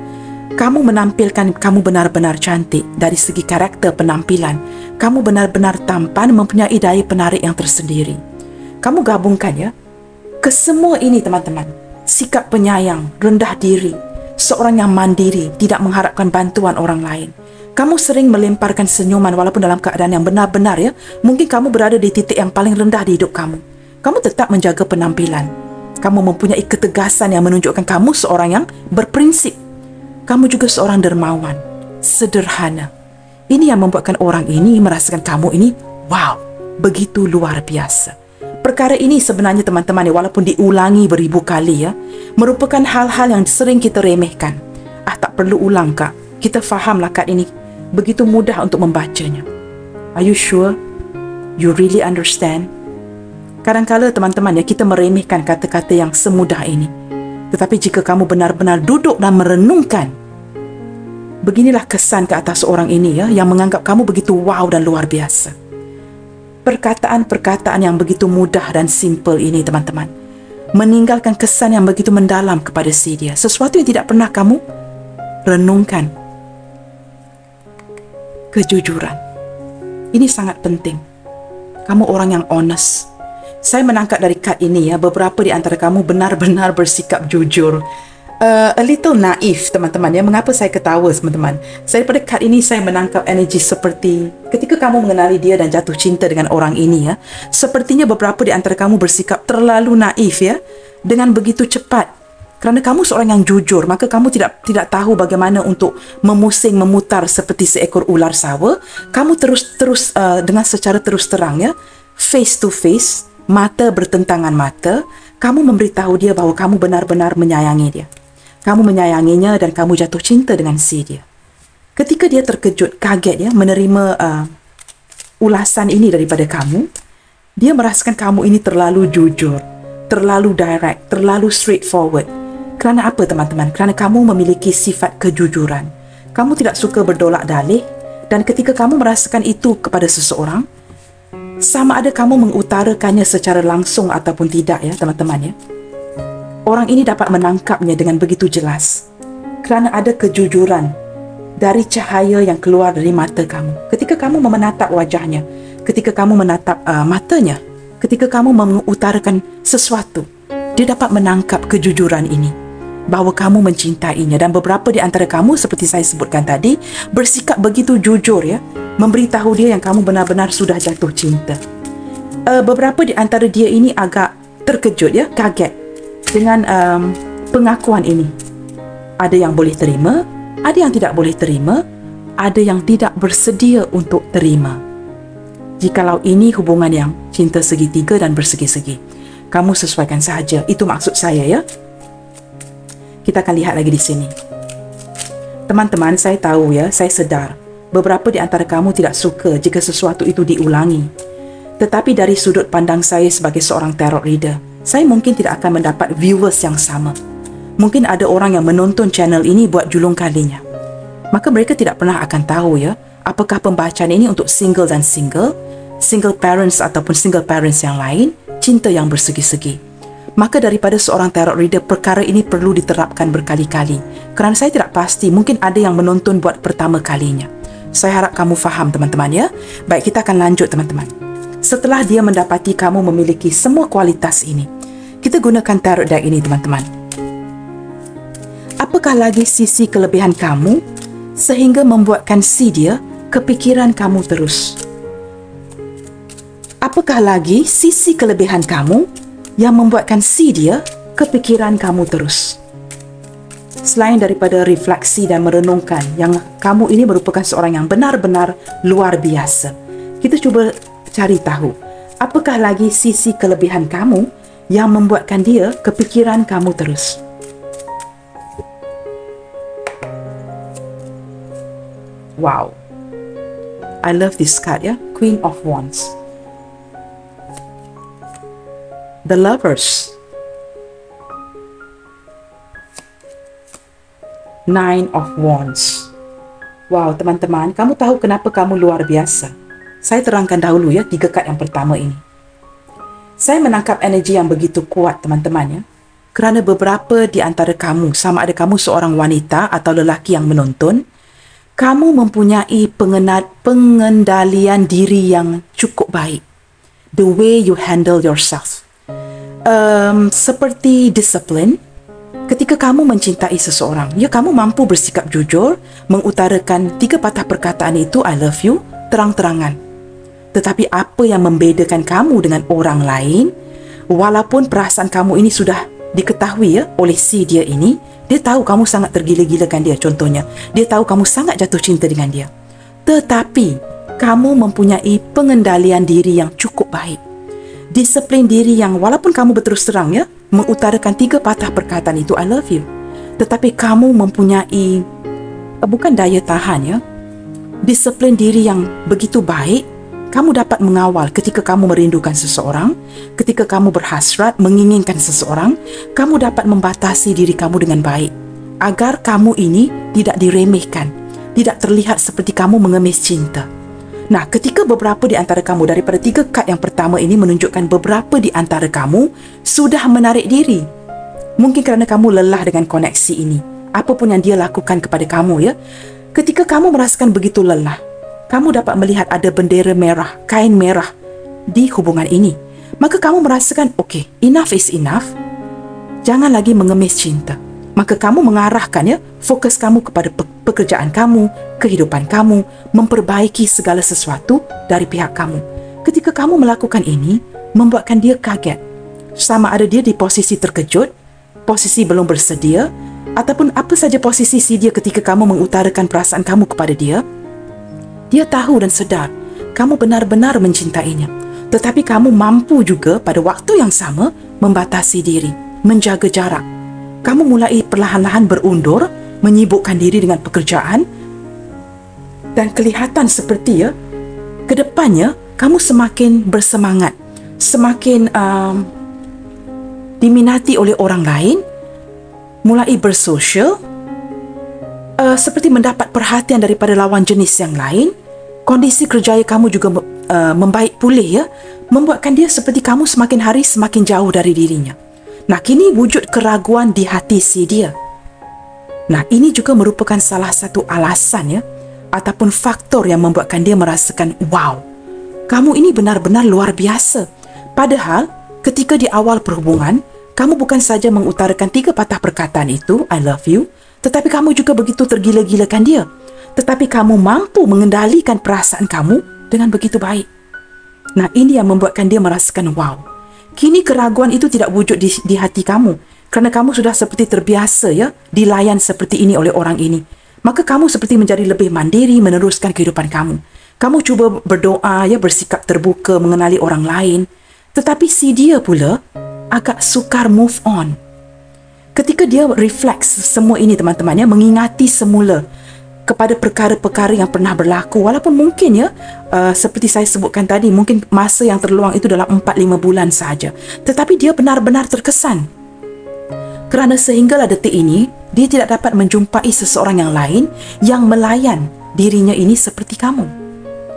kamu menampilkan kamu benar-benar cantik dari segi karakter penampilan. Kamu benar-benar tampan, mempunyai daya penarik yang tersendiri. Kamu gabungkan ya, kesemua ini teman-teman. Sikap penyayang, rendah diri, seorang yang mandiri, tidak mengharapkan bantuan orang lain. Kamu sering melemparkan senyuman walaupun dalam keadaan yang benar-benar ya. Mungkin kamu berada di titik yang paling rendah di hidup kamu. Kamu tetap menjaga penampilan. Kamu mempunyai ketegasan yang menunjukkan kamu seorang yang berprinsip. Kamu juga seorang dermawan, sederhana. Ini yang membuatkan orang ini merasakan kamu ini, wow, begitu luar biasa. Perkara ini sebenarnya teman-teman, walaupun diulangi beribu kali ya, merupakan hal-hal yang sering kita remehkan. Tak perlu ulang Kak, kita fahamlah kad ini. Begitu mudah untuk membacanya. Are you sure? You really understand? Kadang-kala teman-teman ya, kita meremehkan kata-kata yang semudah ini. Tetapi jika kamu benar-benar duduk dan merenungkan, beginilah kesan ke atas orang ini ya, yang menganggap kamu begitu wow dan luar biasa. Perkataan-perkataan yang begitu mudah dan simple ini teman-teman, meninggalkan kesan yang begitu mendalam kepada si dia. Sesuatu yang tidak pernah kamu renungkan. Kejujuran. Ini sangat penting. Kamu orang yang honest. Saya menangkap dari kad ini ya, beberapa di antara kamu benar-benar bersikap jujur. A little naif teman-teman ya. Mengapa saya ketawa teman-teman? Saya daripada kad ini saya menangkap energi seperti ketika kamu mengenali dia dan jatuh cinta dengan orang ini ya, sepertinya beberapa di antara kamu bersikap terlalu naif ya, dengan begitu cepat. Kerana kamu seorang yang jujur, maka kamu tidak tahu bagaimana untuk memusing, memutar seperti seekor ular sawa. Kamu terus dengan secara terus terang ya, face to face, mata bertentangan mata, kamu memberitahu dia bahawa kamu benar-benar menyayangi dia. Kamu menyayanginya dan kamu jatuh cinta dengan si dia. Ketika dia terkejut, kaget ya, menerima ulasan ini daripada kamu, dia merasakan kamu ini terlalu jujur, terlalu direct, terlalu straightforward. Kerana apa teman-teman? Kerana kamu memiliki sifat kejujuran. Kamu tidak suka berdolak dalih, dan ketika kamu merasakan itu kepada seseorang, sama ada kamu mengutarakannya secara langsung ataupun tidak ya teman-teman ya, orang ini dapat menangkapnya dengan begitu jelas. Kerana ada kejujuran dari cahaya yang keluar dari mata kamu. Ketika kamu menatap wajahnya, ketika kamu menatap matanya, ketika kamu mengutarakan sesuatu, dia dapat menangkap kejujuran ini, bahawa kamu mencintainya. Dan beberapa di antara kamu, seperti saya sebutkan tadi, bersikap begitu jujur ya, memberitahu dia yang kamu benar-benar sudah jatuh cinta. Beberapa di antara dia ini agak terkejut ya, kaget dengan pengakuan ini. Ada yang boleh terima, ada yang tidak boleh terima, ada yang tidak bersedia untuk terima. Jikalau ini hubungan yang cinta segitiga dan bersegi-segi, kamu sesuaikan sahaja. Itu maksud saya ya. Kita akan lihat lagi di sini. Teman-teman, saya tahu ya, saya sedar beberapa di antara kamu tidak suka jika sesuatu itu diulangi. Tetapi dari sudut pandang saya sebagai seorang tarot reader, saya mungkin tidak akan mendapat viewers yang sama. Mungkin ada orang yang menonton channel ini buat julung kalinya. Maka mereka tidak pernah akan tahu ya, apakah pembacaan ini untuk single dan single parents ataupun single parents yang lain, cinta yang bersegi-segi. Maka daripada seorang tarot reader, perkara ini perlu diterapkan berkali-kali. Kerana saya tidak pasti, mungkin ada yang menonton buat pertama kalinya. Saya harap kamu faham teman-teman ya. Baik, kita akan lanjut teman-teman. Setelah dia mendapati kamu memiliki semua kualitas ini, kita gunakan tarot deck ini teman-teman. Apakah lagi sisi kelebihan kamu sehingga membuatkan si dia kepikiran kamu terus. Apakah lagi sisi kelebihan kamu yang membuatkan si dia kepikiran kamu terus? Selain daripada refleksi dan merenungkan yang kamu ini merupakan seorang yang benar-benar luar biasa, kita cuba cari tahu, apakah lagi sisi kelebihan kamu yang membuatkan dia kepikiran kamu terus? Wow, I love this card, ya, Queen of Wands. The Lovers, Nine of Wands. Wow, teman-teman, kamu tahu kenapa kamu luar biasa? Saya terangkan dahulu, ya, 3 kad yang pertama ini. Saya menangkap energi yang begitu kuat, teman-teman, ya, kerana beberapa di antara kamu, sama ada kamu seorang wanita atau lelaki yang menonton, kamu mempunyai pengendalian diri yang cukup baik. The way you handle yourself. Seperti disiplin. Ketika kamu mencintai seseorang, ya, kamu mampu bersikap jujur, mengutarakan 3 patah perkataan itu, I love you, terang-terangan. Tetapi apa yang membedakan kamu dengan orang lain, walaupun perasaan kamu ini sudah diketahui, ya, oleh si dia ini, dia tahu kamu sangat tergila-gilakan dia, contohnya. Dia tahu kamu sangat jatuh cinta dengan dia. Tetapi, kamu mempunyai pengendalian diri yang cukup baik. Disiplin diri yang walaupun kamu berterus terang, ya, mengutarakan 3 patah perkataan itu, I love you. Tetapi kamu mempunyai, bukan daya tahan, ya, disiplin diri yang begitu baik. Kamu dapat mengawal ketika kamu merindukan seseorang, ketika kamu berhasrat, menginginkan seseorang, kamu dapat membatasi diri kamu dengan baik. Agar kamu ini tidak diremehkan, tidak terlihat seperti kamu mengemis cinta. Nah, ketika beberapa di antara kamu, daripada 3 kad yang pertama ini menunjukkan beberapa di antara kamu sudah menarik diri. Mungkin kerana kamu lelah dengan koneksi ini. Apapun yang dia lakukan kepada kamu, ya. Ketika kamu merasakan begitu lelah, kamu dapat melihat ada bendera merah, kain merah di hubungan ini. Maka kamu merasakan, okay, enough is enough. Jangan lagi mengemis cinta. Maka kamu mengarahkan, ya, fokus kamu kepada pekerjaan kamu, kehidupan kamu, memperbaiki segala sesuatu dari pihak kamu. Ketika kamu melakukan ini, membuatkan dia kaget. Sama ada dia di posisi terkejut, posisi belum bersedia, ataupun apa saja posisi si dia ketika kamu mengutarakan perasaan kamu kepada dia, dia tahu dan sedar kamu benar-benar mencintainya. Tetapi kamu mampu juga pada waktu yang sama membatasi diri, menjaga jarak. Kamu mulai perlahan-lahan berundur, menyibukkan diri dengan pekerjaan, dan kelihatan seperti, ya, ke depannya kamu semakin bersemangat, semakin diminati oleh orang lain, mulai bersosial, seperti mendapat perhatian daripada lawan jenis yang lain. Kondisi kerjaya kamu juga membaik pulih, ya, membuatkan dia seperti kamu semakin hari semakin jauh dari dirinya. Nah, kini wujud keraguan di hati si dia. Nah, ini juga merupakan salah satu alasan, ya, ataupun faktor yang membuatkan dia merasakan, wow, kamu ini benar-benar luar biasa. Padahal, ketika di awal perhubungan, kamu bukan saja mengutarakan 3 patah perkataan itu, I love you, tetapi kamu juga begitu tergila-gilakan dia. Tetapi kamu mampu mengendalikan perasaan kamu dengan begitu baik. Nah, ini yang membuatkan dia merasakan, wow, kini keraguan itu tidak wujud di hati kamu. Kerana kamu sudah seperti terbiasa, ya, dilayan seperti ini oleh orang ini. Maka kamu seperti menjadi lebih mandiri meneruskan kehidupan kamu. Kamu cuba berdoa, ya, bersikap terbuka, mengenali orang lain. Tetapi si dia pula agak sukar move on. Ketika dia refleks semua ini, teman-teman, ya, mengingati semula kepada perkara-perkara yang pernah berlaku, walaupun mungkin, ya, seperti saya sebutkan tadi, mungkin masa yang terluang itu dalam 4-5 bulan saja. Tetapi dia benar-benar terkesan. Kerana sehinggalah detik ini, dia tidak dapat menjumpai seseorang yang lain yang melayan dirinya ini seperti kamu.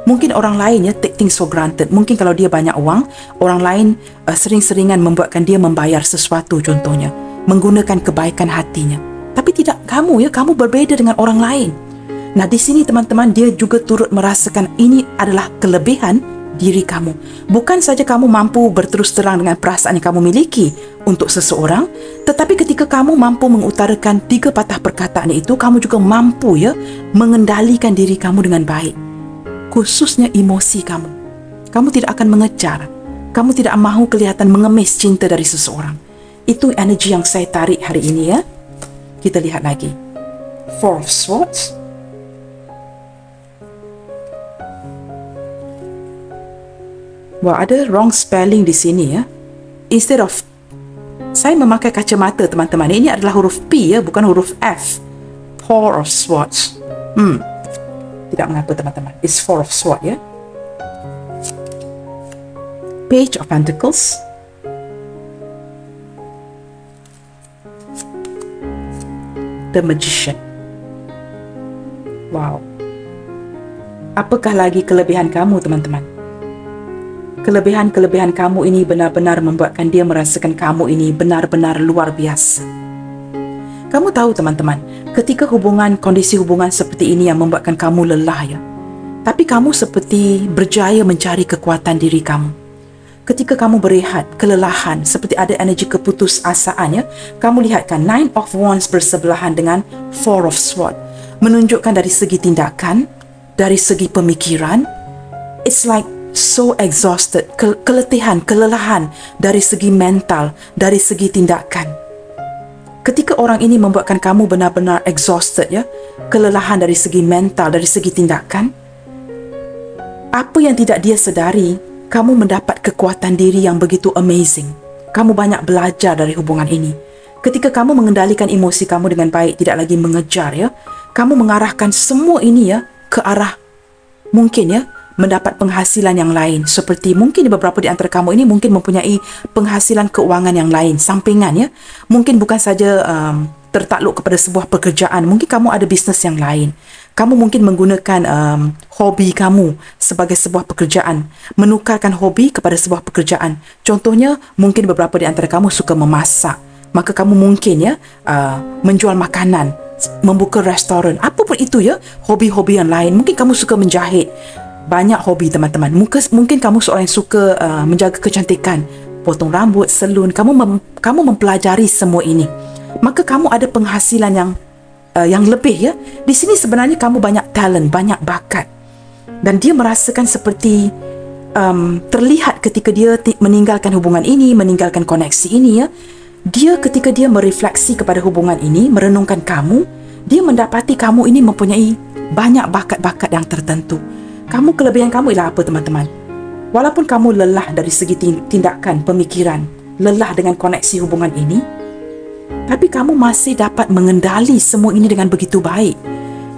Mungkin orang lain, ya, take things for granted. Mungkin kalau dia banyak uang, orang lain sering-seringan membuatkan dia membayar sesuatu, contohnya, menggunakan kebaikan hatinya. Tapi tidak kamu, ya, kamu berbeza dengan orang lain. Nah, di sini, teman-teman, dia juga turut merasakan ini adalah kelebihan diri kamu. Bukan saja kamu mampu berterus terang dengan perasaan yang kamu miliki untuk seseorang, tetapi ketika kamu mampu mengutarakan 3 patah perkataan itu, kamu juga mampu, ya, mengendalikan diri kamu dengan baik. khususnya emosi kamu. Kamu tidak akan mengejar. Kamu tidak mahu kelihatan mengemis cinta dari seseorang. Itu energi yang saya tarik hari ini ya. Kita lihat lagi. Four of Swords. Wah, ada wrong spelling di sini ya. Instead of, saya memakai kacamata teman-teman. Ini adalah huruf P ya, bukan huruf F. Four of Swords. Tidak mengapa teman-teman. It's Four of Swords ya. Page of Pentacles. The Magician. Wow. Apakah lagi kelebihan kamu teman-teman? Kelebihan-kelebihan kamu ini benar-benar membuatkan dia merasakan kamu ini benar-benar luar biasa. Kamu tahu teman-teman, ketika kondisi hubungan seperti ini yang membuatkan kamu lelah ya. Tapi kamu seperti berjaya mencari kekuatan diri kamu. Ketika kamu berehat, kelelahan, seperti ada energi keputusasaan ya. Kamu lihatkan Nine of Wands bersebelahan dengan Four of Swords. Menunjukkan dari segi tindakan, dari segi pemikiran, it's like so exhausted, keletihan, kelelahan dari segi mental, dari segi tindakan. Ketika orang ini membuatkan kamu benar-benar exhausted ya, kelelahan dari segi mental, dari segi tindakan, apa yang tidak dia sedari, kamu mendapat kekuatan diri yang begitu amazing. Kamu banyak belajar dari hubungan ini. Ketika kamu mengendalikan emosi kamu dengan baik, tidak lagi mengejar ya, kamu mengarahkan semua ini ya ke arah mungkin ya mendapat penghasilan yang lain. Seperti mungkin beberapa di antara kamu ini mungkin mempunyai penghasilan keuangan yang lain, sampingan ya. Mungkin bukan saja tertakluk kepada sebuah pekerjaan. Mungkin kamu ada bisnes yang lain. Kamu mungkin menggunakan hobi kamu sebagai sebuah pekerjaan. Menukarkan hobi kepada sebuah pekerjaan. Contohnya, mungkin beberapa di antara kamu suka memasak. Maka kamu mungkin ya menjual makanan, membuka restoran, apapun itu ya, hobi-hobi yang lain. Mungkin kamu suka menjahit. Banyak hobi teman-teman. Mungkin kamu seorang yang suka menjaga kecantikan, potong rambut, salon. Kamu mempelajari semua ini. Maka kamu ada penghasilan yang lebih ya. Di sini sebenarnya kamu banyak talent, banyak bakat. Dan dia merasakan seperti terlihat ketika dia meninggalkan hubungan ini, meninggalkan koneksi ini ya. Dia ketika dia merefleksi kepada hubungan ini, merenungkan kamu, dia mendapati kamu ini mempunyai banyak bakat-bakat yang tertentu. Kelebihan kamu ialah apa teman-teman? Walaupun kamu lelah dari segi tindakan, pemikiran, lelah dengan koneksi hubungan ini, tapi kamu masih dapat mengendali semua ini dengan begitu baik.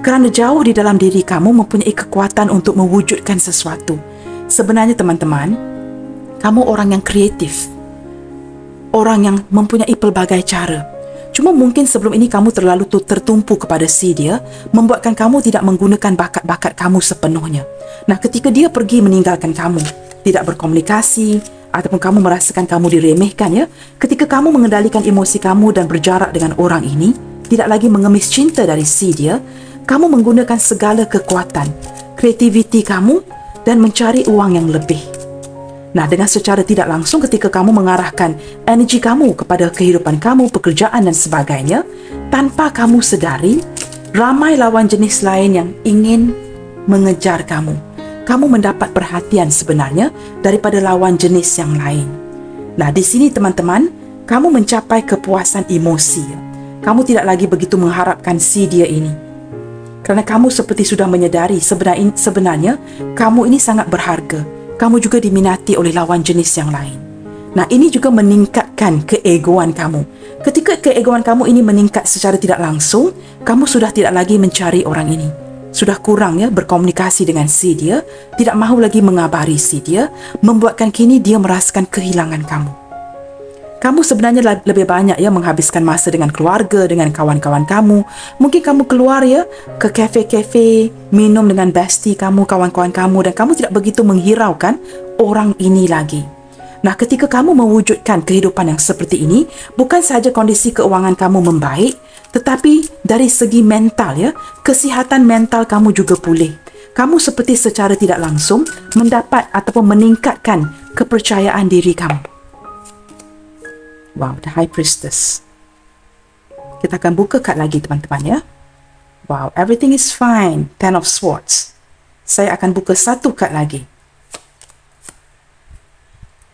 Kerana jauh di dalam diri kamu mempunyai kekuatan untuk mewujudkan sesuatu. Sebenarnya teman-teman, kamu orang yang kreatif. Orang yang mempunyai pelbagai cara. Cuma mungkin sebelum ini kamu terlalu tertumpu kepada si dia, membuatkan kamu tidak menggunakan bakat-bakat kamu sepenuhnya. Nah, ketika dia pergi meninggalkan kamu, tidak berkomunikasi, ataupun kamu merasakan kamu diremehkan ya, ketika kamu mengendalikan emosi kamu dan berjarak dengan orang ini, tidak lagi mengemis cinta dari si dia, kamu menggunakan segala kekuatan, kreativiti kamu dan mencari uang yang lebih. Nah, dengan secara tidak langsung ketika kamu mengarahkan energi kamu kepada kehidupan kamu, pekerjaan dan sebagainya, tanpa kamu sedari, ramai lawan jenis lain yang ingin mengejar kamu. Kamu mendapat perhatian sebenarnya daripada lawan jenis yang lain. Nah, di sini teman-teman, kamu mencapai kepuasan emosi. Kamu tidak lagi begitu mengharapkan si dia ini. Kerana kamu seperti sudah menyedari sebenarnya kamu ini sangat berharga. Kamu juga diminati oleh lawan jenis yang lain. Nah, ini juga meningkatkan keegoan kamu. Ketika keegoan kamu ini meningkat secara tidak langsung, kamu sudah tidak lagi mencari orang ini. Sudah kurang ya berkomunikasi dengan si dia, tidak mahu lagi mengabari si dia, membuatkan kini dia merasakan kehilangan kamu. Kamu sebenarnya lebih banyak ya menghabiskan masa dengan keluarga, dengan kawan-kawan kamu. Mungkin kamu keluar ya ke kafe-kafe, minum dengan bestie kamu, kawan-kawan kamu, dan kamu tidak begitu menghiraukan orang ini lagi. Nah, ketika kamu mewujudkan kehidupan yang seperti ini, bukan sahaja kondisi keuangan kamu membaik, tetapi dari segi mental ya, kesihatan mental kamu juga pulih. Kamu seperti secara tidak langsung mendapat ataupun meningkatkan kepercayaan diri kamu. Wow, the High Priestess. Kita akan buka kad lagi teman-teman ya. Wow, everything is fine. Ten of Swords. Saya akan buka satu kad lagi.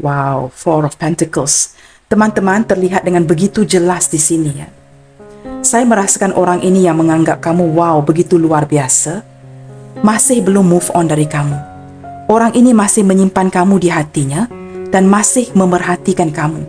Wow, Four of Pentacles. Teman-teman, terlihat dengan begitu jelas di sini ya. Saya merasakan orang ini yang menganggap kamu wow, begitu luar biasa, masih belum move on dari kamu. Orang ini masih menyimpan kamu di hatinya dan masih memerhatikan kamu.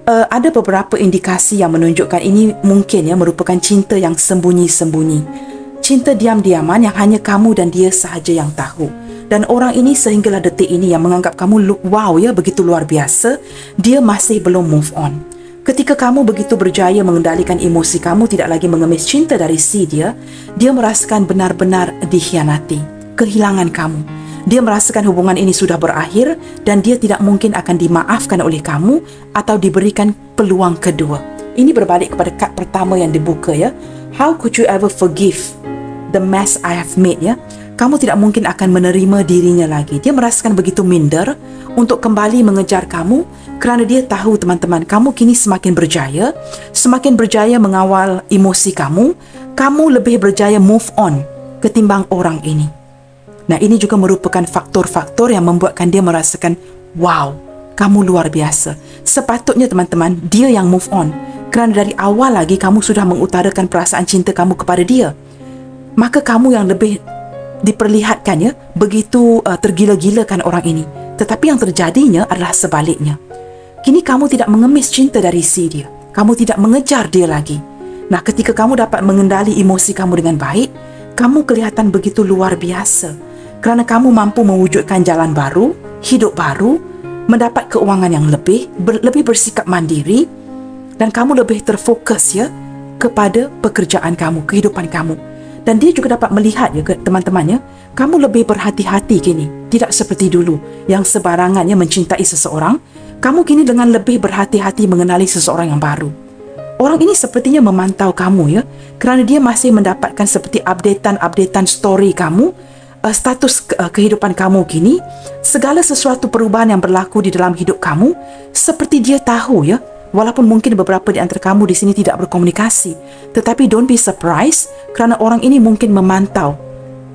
Ada beberapa indikasi yang menunjukkan ini mungkin ya merupakan cinta yang sembunyi-sembunyi. Cinta diam-diaman yang hanya kamu dan dia sahaja yang tahu. Dan orang ini sehinggalah detik ini yang menganggap kamu wow ya, begitu luar biasa, dia masih belum move on. Ketika kamu begitu berjaya mengendalikan emosi kamu, tidak lagi mengemis cinta dari si dia merasakan benar-benar dikhianati, kehilangan kamu. Dia merasakan hubungan ini sudah berakhir dan dia tidak mungkin akan dimaafkan oleh kamu atau diberikan peluang kedua. Ini berbalik kepada kad pertama yang dibuka ya. How could you ever forgive the mess I have made ya? Kamu tidak mungkin akan menerima dirinya lagi. Dia merasakan begitu minder untuk kembali mengejar kamu kerana dia tahu teman-teman, kamu kini semakin berjaya mengawal emosi kamu. Kamu lebih berjaya move on ketimbang orang ini. Nah, ini juga merupakan faktor-faktor yang membuatkan dia merasakan, wow, kamu luar biasa. Sepatutnya teman-teman, dia yang move on. Kerana dari awal lagi kamu sudah mengutarakan perasaan cinta kamu kepada dia. Maka kamu yang lebih diperlihatkan ya, begitu tergila-gilakan orang ini. Tetapi yang terjadinya adalah sebaliknya. Kini kamu tidak mengemis cinta dari si dia. Kamu tidak mengejar dia lagi. Nah, ketika kamu dapat mengendali emosi kamu dengan baik, kamu kelihatan begitu luar biasa. Kerana kamu mampu mewujudkan jalan baru, hidup baru, mendapat keuangan yang lebih bersikap mandiri, dan kamu lebih terfokus ya kepada pekerjaan kamu, kehidupan kamu. Dan dia juga dapat melihat ya teman-temannya, kamu lebih berhati-hati kini. Tidak seperti dulu yang sebarangannya mencintai seseorang. Kamu kini dengan lebih berhati-hati mengenali seseorang yang baru. Orang ini sepertinya memantau kamu ya, kerana dia masih mendapatkan seperti updatean story kamu, status kehidupan kamu kini, segala sesuatu perubahan yang berlaku di dalam hidup kamu, seperti dia tahu ya. Walaupun mungkin beberapa di antara kamu di sini tidak berkomunikasi, tetapi don't be surprised kerana orang ini mungkin memantau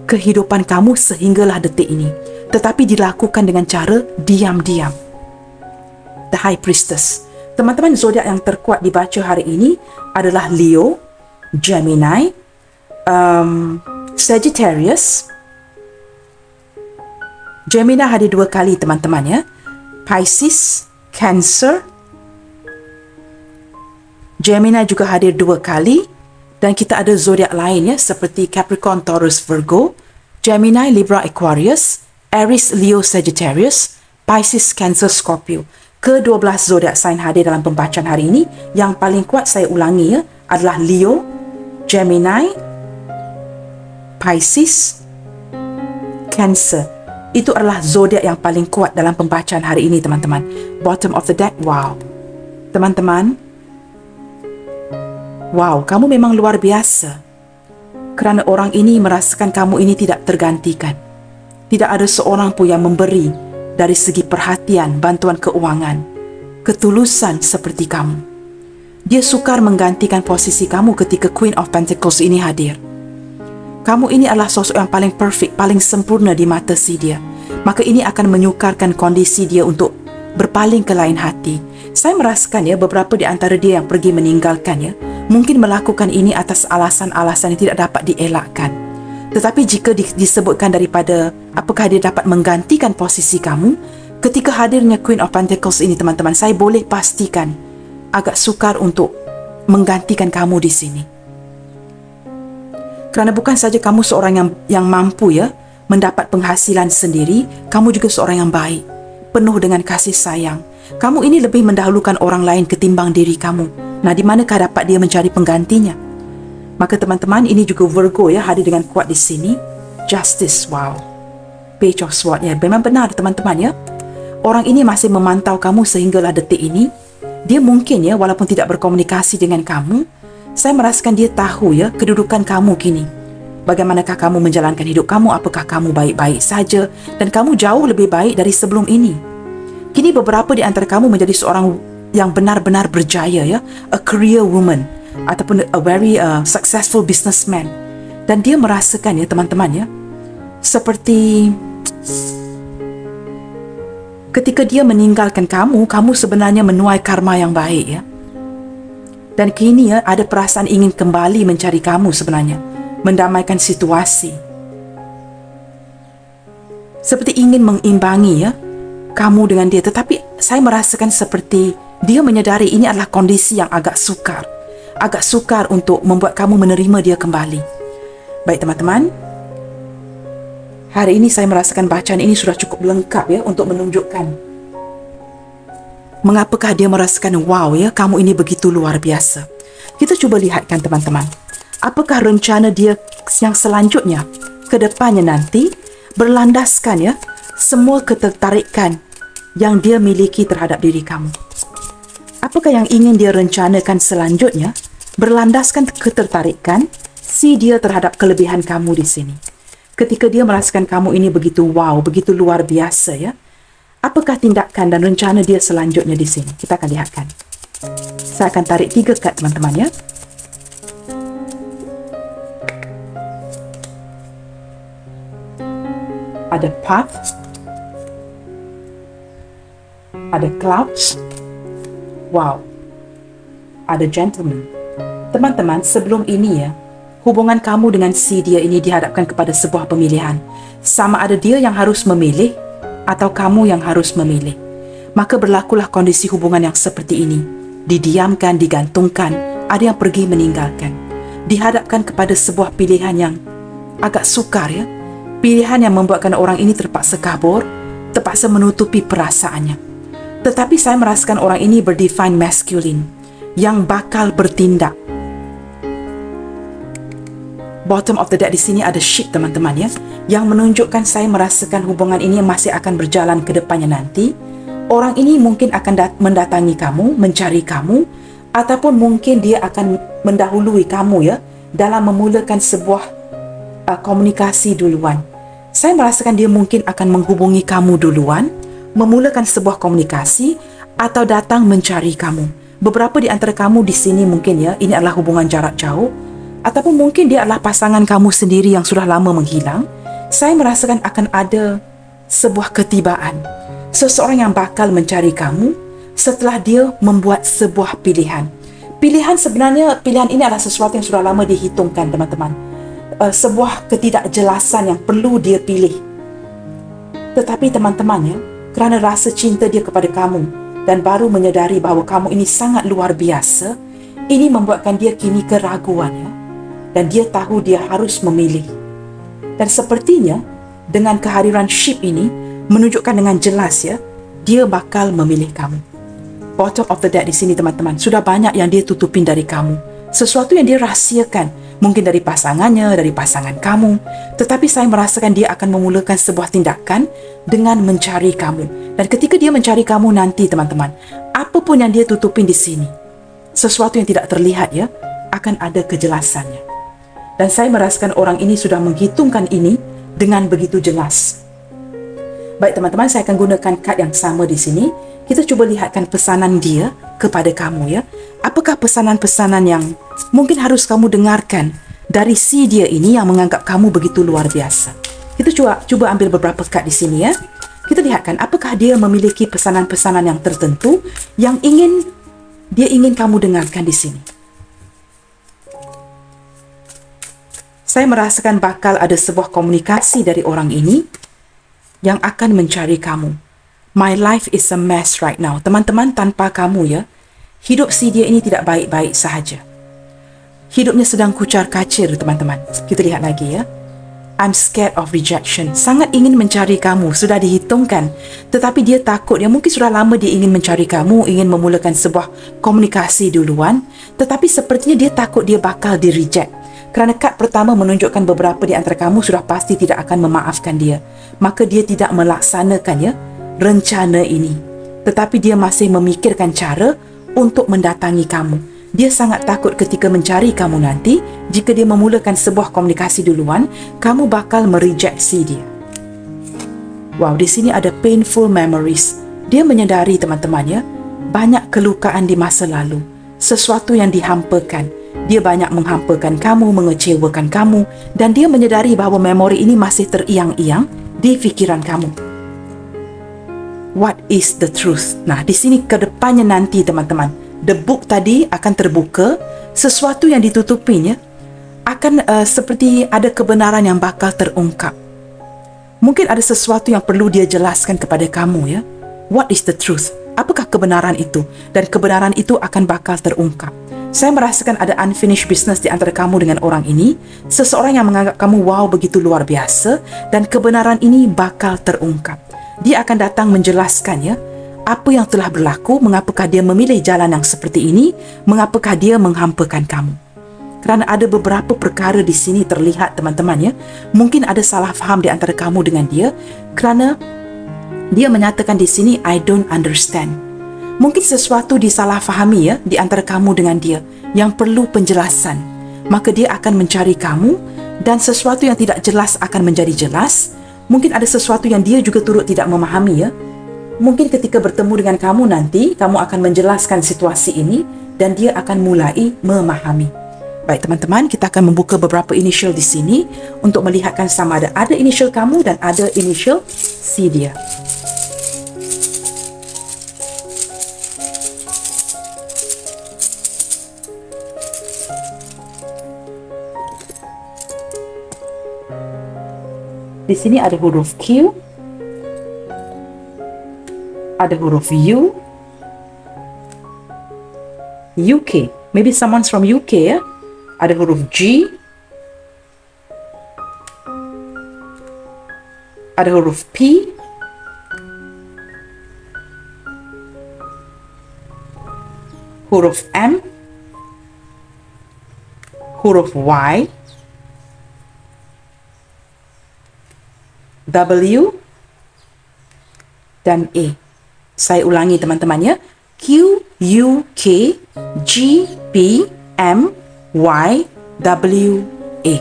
kehidupan kamu sehinggalah detik ini, tetapi dilakukan dengan cara diam-diam. The High Priestess. Teman-teman, zodiak yang terkuat dibaca hari ini adalah Leo, Gemini, Sagittarius. Gemini hadir 2 kali teman-teman ya. Pisces, Cancer. Gemini juga hadir 2 kali. Dan kita ada zodiak lain ya, seperti Capricorn, Taurus, Virgo, Gemini, Libra, Aquarius, Aries, Leo, Sagittarius, Pisces, Cancer, Scorpio. Ke-12 zodiak sign hadir dalam pembacaan hari ini. Yang paling kuat, saya ulangi ya, adalah Leo, Gemini, Pisces, Cancer. Itu adalah zodiak yang paling kuat dalam pembacaan hari ini teman-teman. Bottom of the deck, wow. Teman-teman, wow, kamu memang luar biasa. Kerana orang ini merasakan kamu ini tidak tergantikan. Tidak ada seorang pun yang memberi dari segi perhatian, bantuan keuangan, ketulusan seperti kamu. Dia sukar menggantikan posisi kamu ketika Queen of Pentacles ini hadir. Kamu ini adalah sosok yang paling perfect, paling sempurna di mata si dia. Maka ini akan menyukarkan kondisi dia untuk berpaling ke lain hati. Saya merasakan ya, beberapa di antara dia yang pergi meninggalkan ya, mungkin melakukan ini atas alasan-alasan yang tidak dapat dielakkan. Tetapi jika disebutkan daripada apakah dia dapat menggantikan posisi kamu, ketika hadirnya Queen of Pentacles ini teman-teman, saya boleh pastikan agak sukar untuk menggantikan kamu di sini. Kerana bukan saja kamu seorang yang mampu ya mendapat penghasilan sendiri, kamu juga seorang yang baik, penuh dengan kasih sayang. Kamu ini lebih mendahulukan orang lain ketimbang diri kamu. Nah, di manakah dapat dia mencari penggantinya? Maka teman-teman, ini juga Virgo ya, hadir dengan kuat di sini. Justice, wow. Page of Swords ya, memang benar teman-teman ya. Orang ini masih memantau kamu sehinggalah detik ini. Dia mungkin ya, walaupun tidak berkomunikasi dengan kamu, saya merasakan dia tahu ya kedudukan kamu kini. Bagaimanakah kamu menjalankan hidup kamu, apakah kamu baik-baik saja, dan kamu jauh lebih baik dari sebelum ini. Kini beberapa di antara kamu menjadi seorang yang benar-benar berjaya ya, a career woman ataupun a very successful businessman. Dan dia merasakan ya teman-teman ya, seperti ketika dia meninggalkan kamu, kamu sebenarnya menuai karma yang baik ya. Dan kini ya, ada perasaan ingin kembali mencari kamu sebenarnya, mendamaikan situasi. Seperti ingin mengimbangi ya, kamu dengan dia. Tetapi saya merasakan seperti dia menyadari ini adalah kondisi yang agak sukar. Agak sukar untuk membuat kamu menerima dia kembali. Baik teman-teman, hari ini saya merasakan bacaan ini sudah cukup lengkap ya untuk menunjukkan mengapakah dia merasakan wow ya, kamu ini begitu luar biasa. Kita cuba lihatkan teman-teman, apakah rencana dia yang selanjutnya ke depannya nanti berlandaskan ya semua ketertarikan yang dia miliki terhadap diri kamu. Apakah yang ingin dia rencanakan selanjutnya berlandaskan ketertarikan si dia terhadap kelebihan kamu di sini. Ketika dia merasakan kamu ini begitu wow, begitu luar biasa ya, apakah tindakan dan rencana dia selanjutnya di sini? Kita akan lihatkan. Saya akan tarik 3 kad teman-teman ya. Ada path, ada clouds, wow, ada gentleman. Teman-teman, sebelum ini ya, hubungan kamu dengan si dia ini dihadapkan kepada sebuah pemilihan. Sama ada dia yang harus memilih atau kamu yang harus memilih. Maka berlakulah kondisi hubungan yang seperti ini. Didiamkan, digantungkan, ada yang pergi meninggalkan. Dihadapkan kepada sebuah pilihan yang agak sukar ya. Pilihan yang membuatkan orang ini terpaksa kabur, terpaksa menutupi perasaannya. Tetapi saya merasakan orang ini berdefine masculine, yang bakal bertindak. Bottom of the deck di sini ada ship teman-teman ya, yang menunjukkan saya merasakan hubungan ini masih akan berjalan ke depannya nanti. Orang ini mungkin akan mendatangi kamu, mencari kamu, ataupun mungkin dia akan mendahului kamu ya dalam memulakan sebuah komunikasi duluan. Saya merasakan dia mungkin akan menghubungi kamu duluan, memulakan sebuah komunikasi atau datang mencari kamu. Beberapa di antara kamu di sini mungkin ya, ini adalah hubungan jarak jauh, ataupun mungkin dia adalah pasangan kamu sendiri yang sudah lama menghilang. Saya merasakan akan ada sebuah ketibaan. Seseorang yang bakal mencari kamu setelah dia membuat sebuah pilihan. Pilihan sebenarnya, pilihan ini adalah sesuatu yang sudah lama dihitungkan teman-teman. Sebuah ketidakjelasan yang perlu dia pilih. Tetapi teman-teman ya, kerana rasa cinta dia kepada kamu dan baru menyadari bahawa kamu ini sangat luar biasa, ini membuatkan dia kini keraguan ya. Dan dia tahu dia harus memilih. Dan sepertinya dengan kehadiran ship ini menunjukkan dengan jelas ya, dia bakal memilih kamu. Bottom of the deck di sini teman-teman, sudah banyak yang dia tutupin dari kamu. Sesuatu yang dia rahsiakan, mungkin dari pasangannya, dari pasangan kamu. Tetapi saya merasakan dia akan memulakan sebuah tindakan dengan mencari kamu. Dan ketika dia mencari kamu nanti teman-teman, apapun yang dia tutupin di sini, sesuatu yang tidak terlihat ya, akan ada kejelasannya. Dan saya merasakan orang ini sudah menghitungkan ini dengan begitu jelas. Baik teman-teman, saya akan gunakan kad yang sama di sini. Kita cuba lihatkan pesanan dia kepada kamu ya. Apakah pesanan-pesanan yang mungkin harus kamu dengarkan dari si dia ini yang menganggap kamu begitu luar biasa? Kita cuba ambil beberapa kad di sini ya. Kita lihatkan apakah dia memiliki pesanan-pesanan yang tertentu yang dia ingin kamu dengarkan di sini. Saya merasakan bakal ada sebuah komunikasi dari orang ini yang akan mencari kamu. My life is a mess right now. Teman-teman, tanpa kamu ya, hidup si dia ini tidak baik-baik sahaja. Hidupnya sedang kucar-kacir teman-teman. Kita lihat lagi ya. I'm scared of rejection. Sangat ingin mencari kamu, sudah dihitungkan. Tetapi dia takut, dia mungkin sudah lama dia ingin mencari kamu, ingin memulakan sebuah komunikasi duluan. Tetapi sepertinya dia takut dia bakal di-reject. Kerana kad pertama menunjukkan beberapa di antara kamu sudah pasti tidak akan memaafkan dia. Maka dia tidak melaksanakan ya rencana ini. Tetapi dia masih memikirkan cara untuk mendatangi kamu. Dia sangat takut ketika mencari kamu nanti, jika dia memulakan sebuah komunikasi duluan, kamu bakal merejeksi dia. Wow, di sini ada painful memories. Dia menyadari teman-teman ya, banyak kelukaan di masa lalu. Sesuatu yang dihampakan. Dia banyak menghampakan kamu, mengecewakan kamu, dan dia menyedari bahawa memori ini masih teriang-iang di fikiran kamu. What is the truth? Nah, di sini ke depannya nanti teman-teman, the book tadi akan terbuka, sesuatu yang ditutupinya akan seperti ada kebenaran yang bakal terungkap. Mungkin ada sesuatu yang perlu dia jelaskan kepada kamu ya. What is the truth? Apakah kebenaran itu? Dan kebenaran itu akan bakal terungkap. Saya merasakan ada unfinished business di antara kamu dengan orang ini. Seseorang yang menganggap kamu wow begitu luar biasa, dan kebenaran ini bakal terungkap. Dia akan datang menjelaskan ya, apa yang telah berlaku, mengapakah dia memilih jalan yang seperti ini, mengapakah dia menghampakan kamu. Kerana ada beberapa perkara di sini terlihat teman-teman ya. Mungkin ada salah faham di antara kamu dengan dia, kerana dia menyatakan di sini, I don't understand. Mungkin sesuatu disalahfahami ya di antara kamu dengan dia yang perlu penjelasan. Maka dia akan mencari kamu, dan sesuatu yang tidak jelas akan menjadi jelas. Mungkin ada sesuatu yang dia juga turut tidak memahami ya. Mungkin ketika bertemu dengan kamu nanti, kamu akan menjelaskan situasi ini dan dia akan mulai memahami. Baik teman-teman, kita akan membuka beberapa initial di sini untuk melihatkan sama ada initial kamu dan ada initial si dia. Di sini ada huruf Q, ada huruf U, UK. Maybe someone's from UK ya. Ada huruf G, ada huruf P, huruf M, huruf Y, W, dan A. Saya ulangi teman-teman ya. Q, U, K, G, P, M, Y, W, A.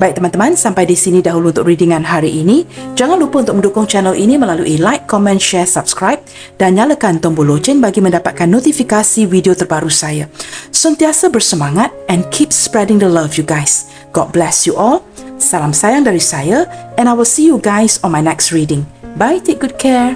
Baik teman-teman, sampai di sini dahulu untuk readingan hari ini. Jangan lupa untuk mendukung channel ini melalui like, comment, share, subscribe, dan nyalakan tombol loceng bagi mendapatkan notifikasi video terbaru saya. Sentiasa bersemangat and keep spreading the love you guys. God bless you all. Salam sayang dari saya, and I will see you guys on my next reading. Bye, take good care.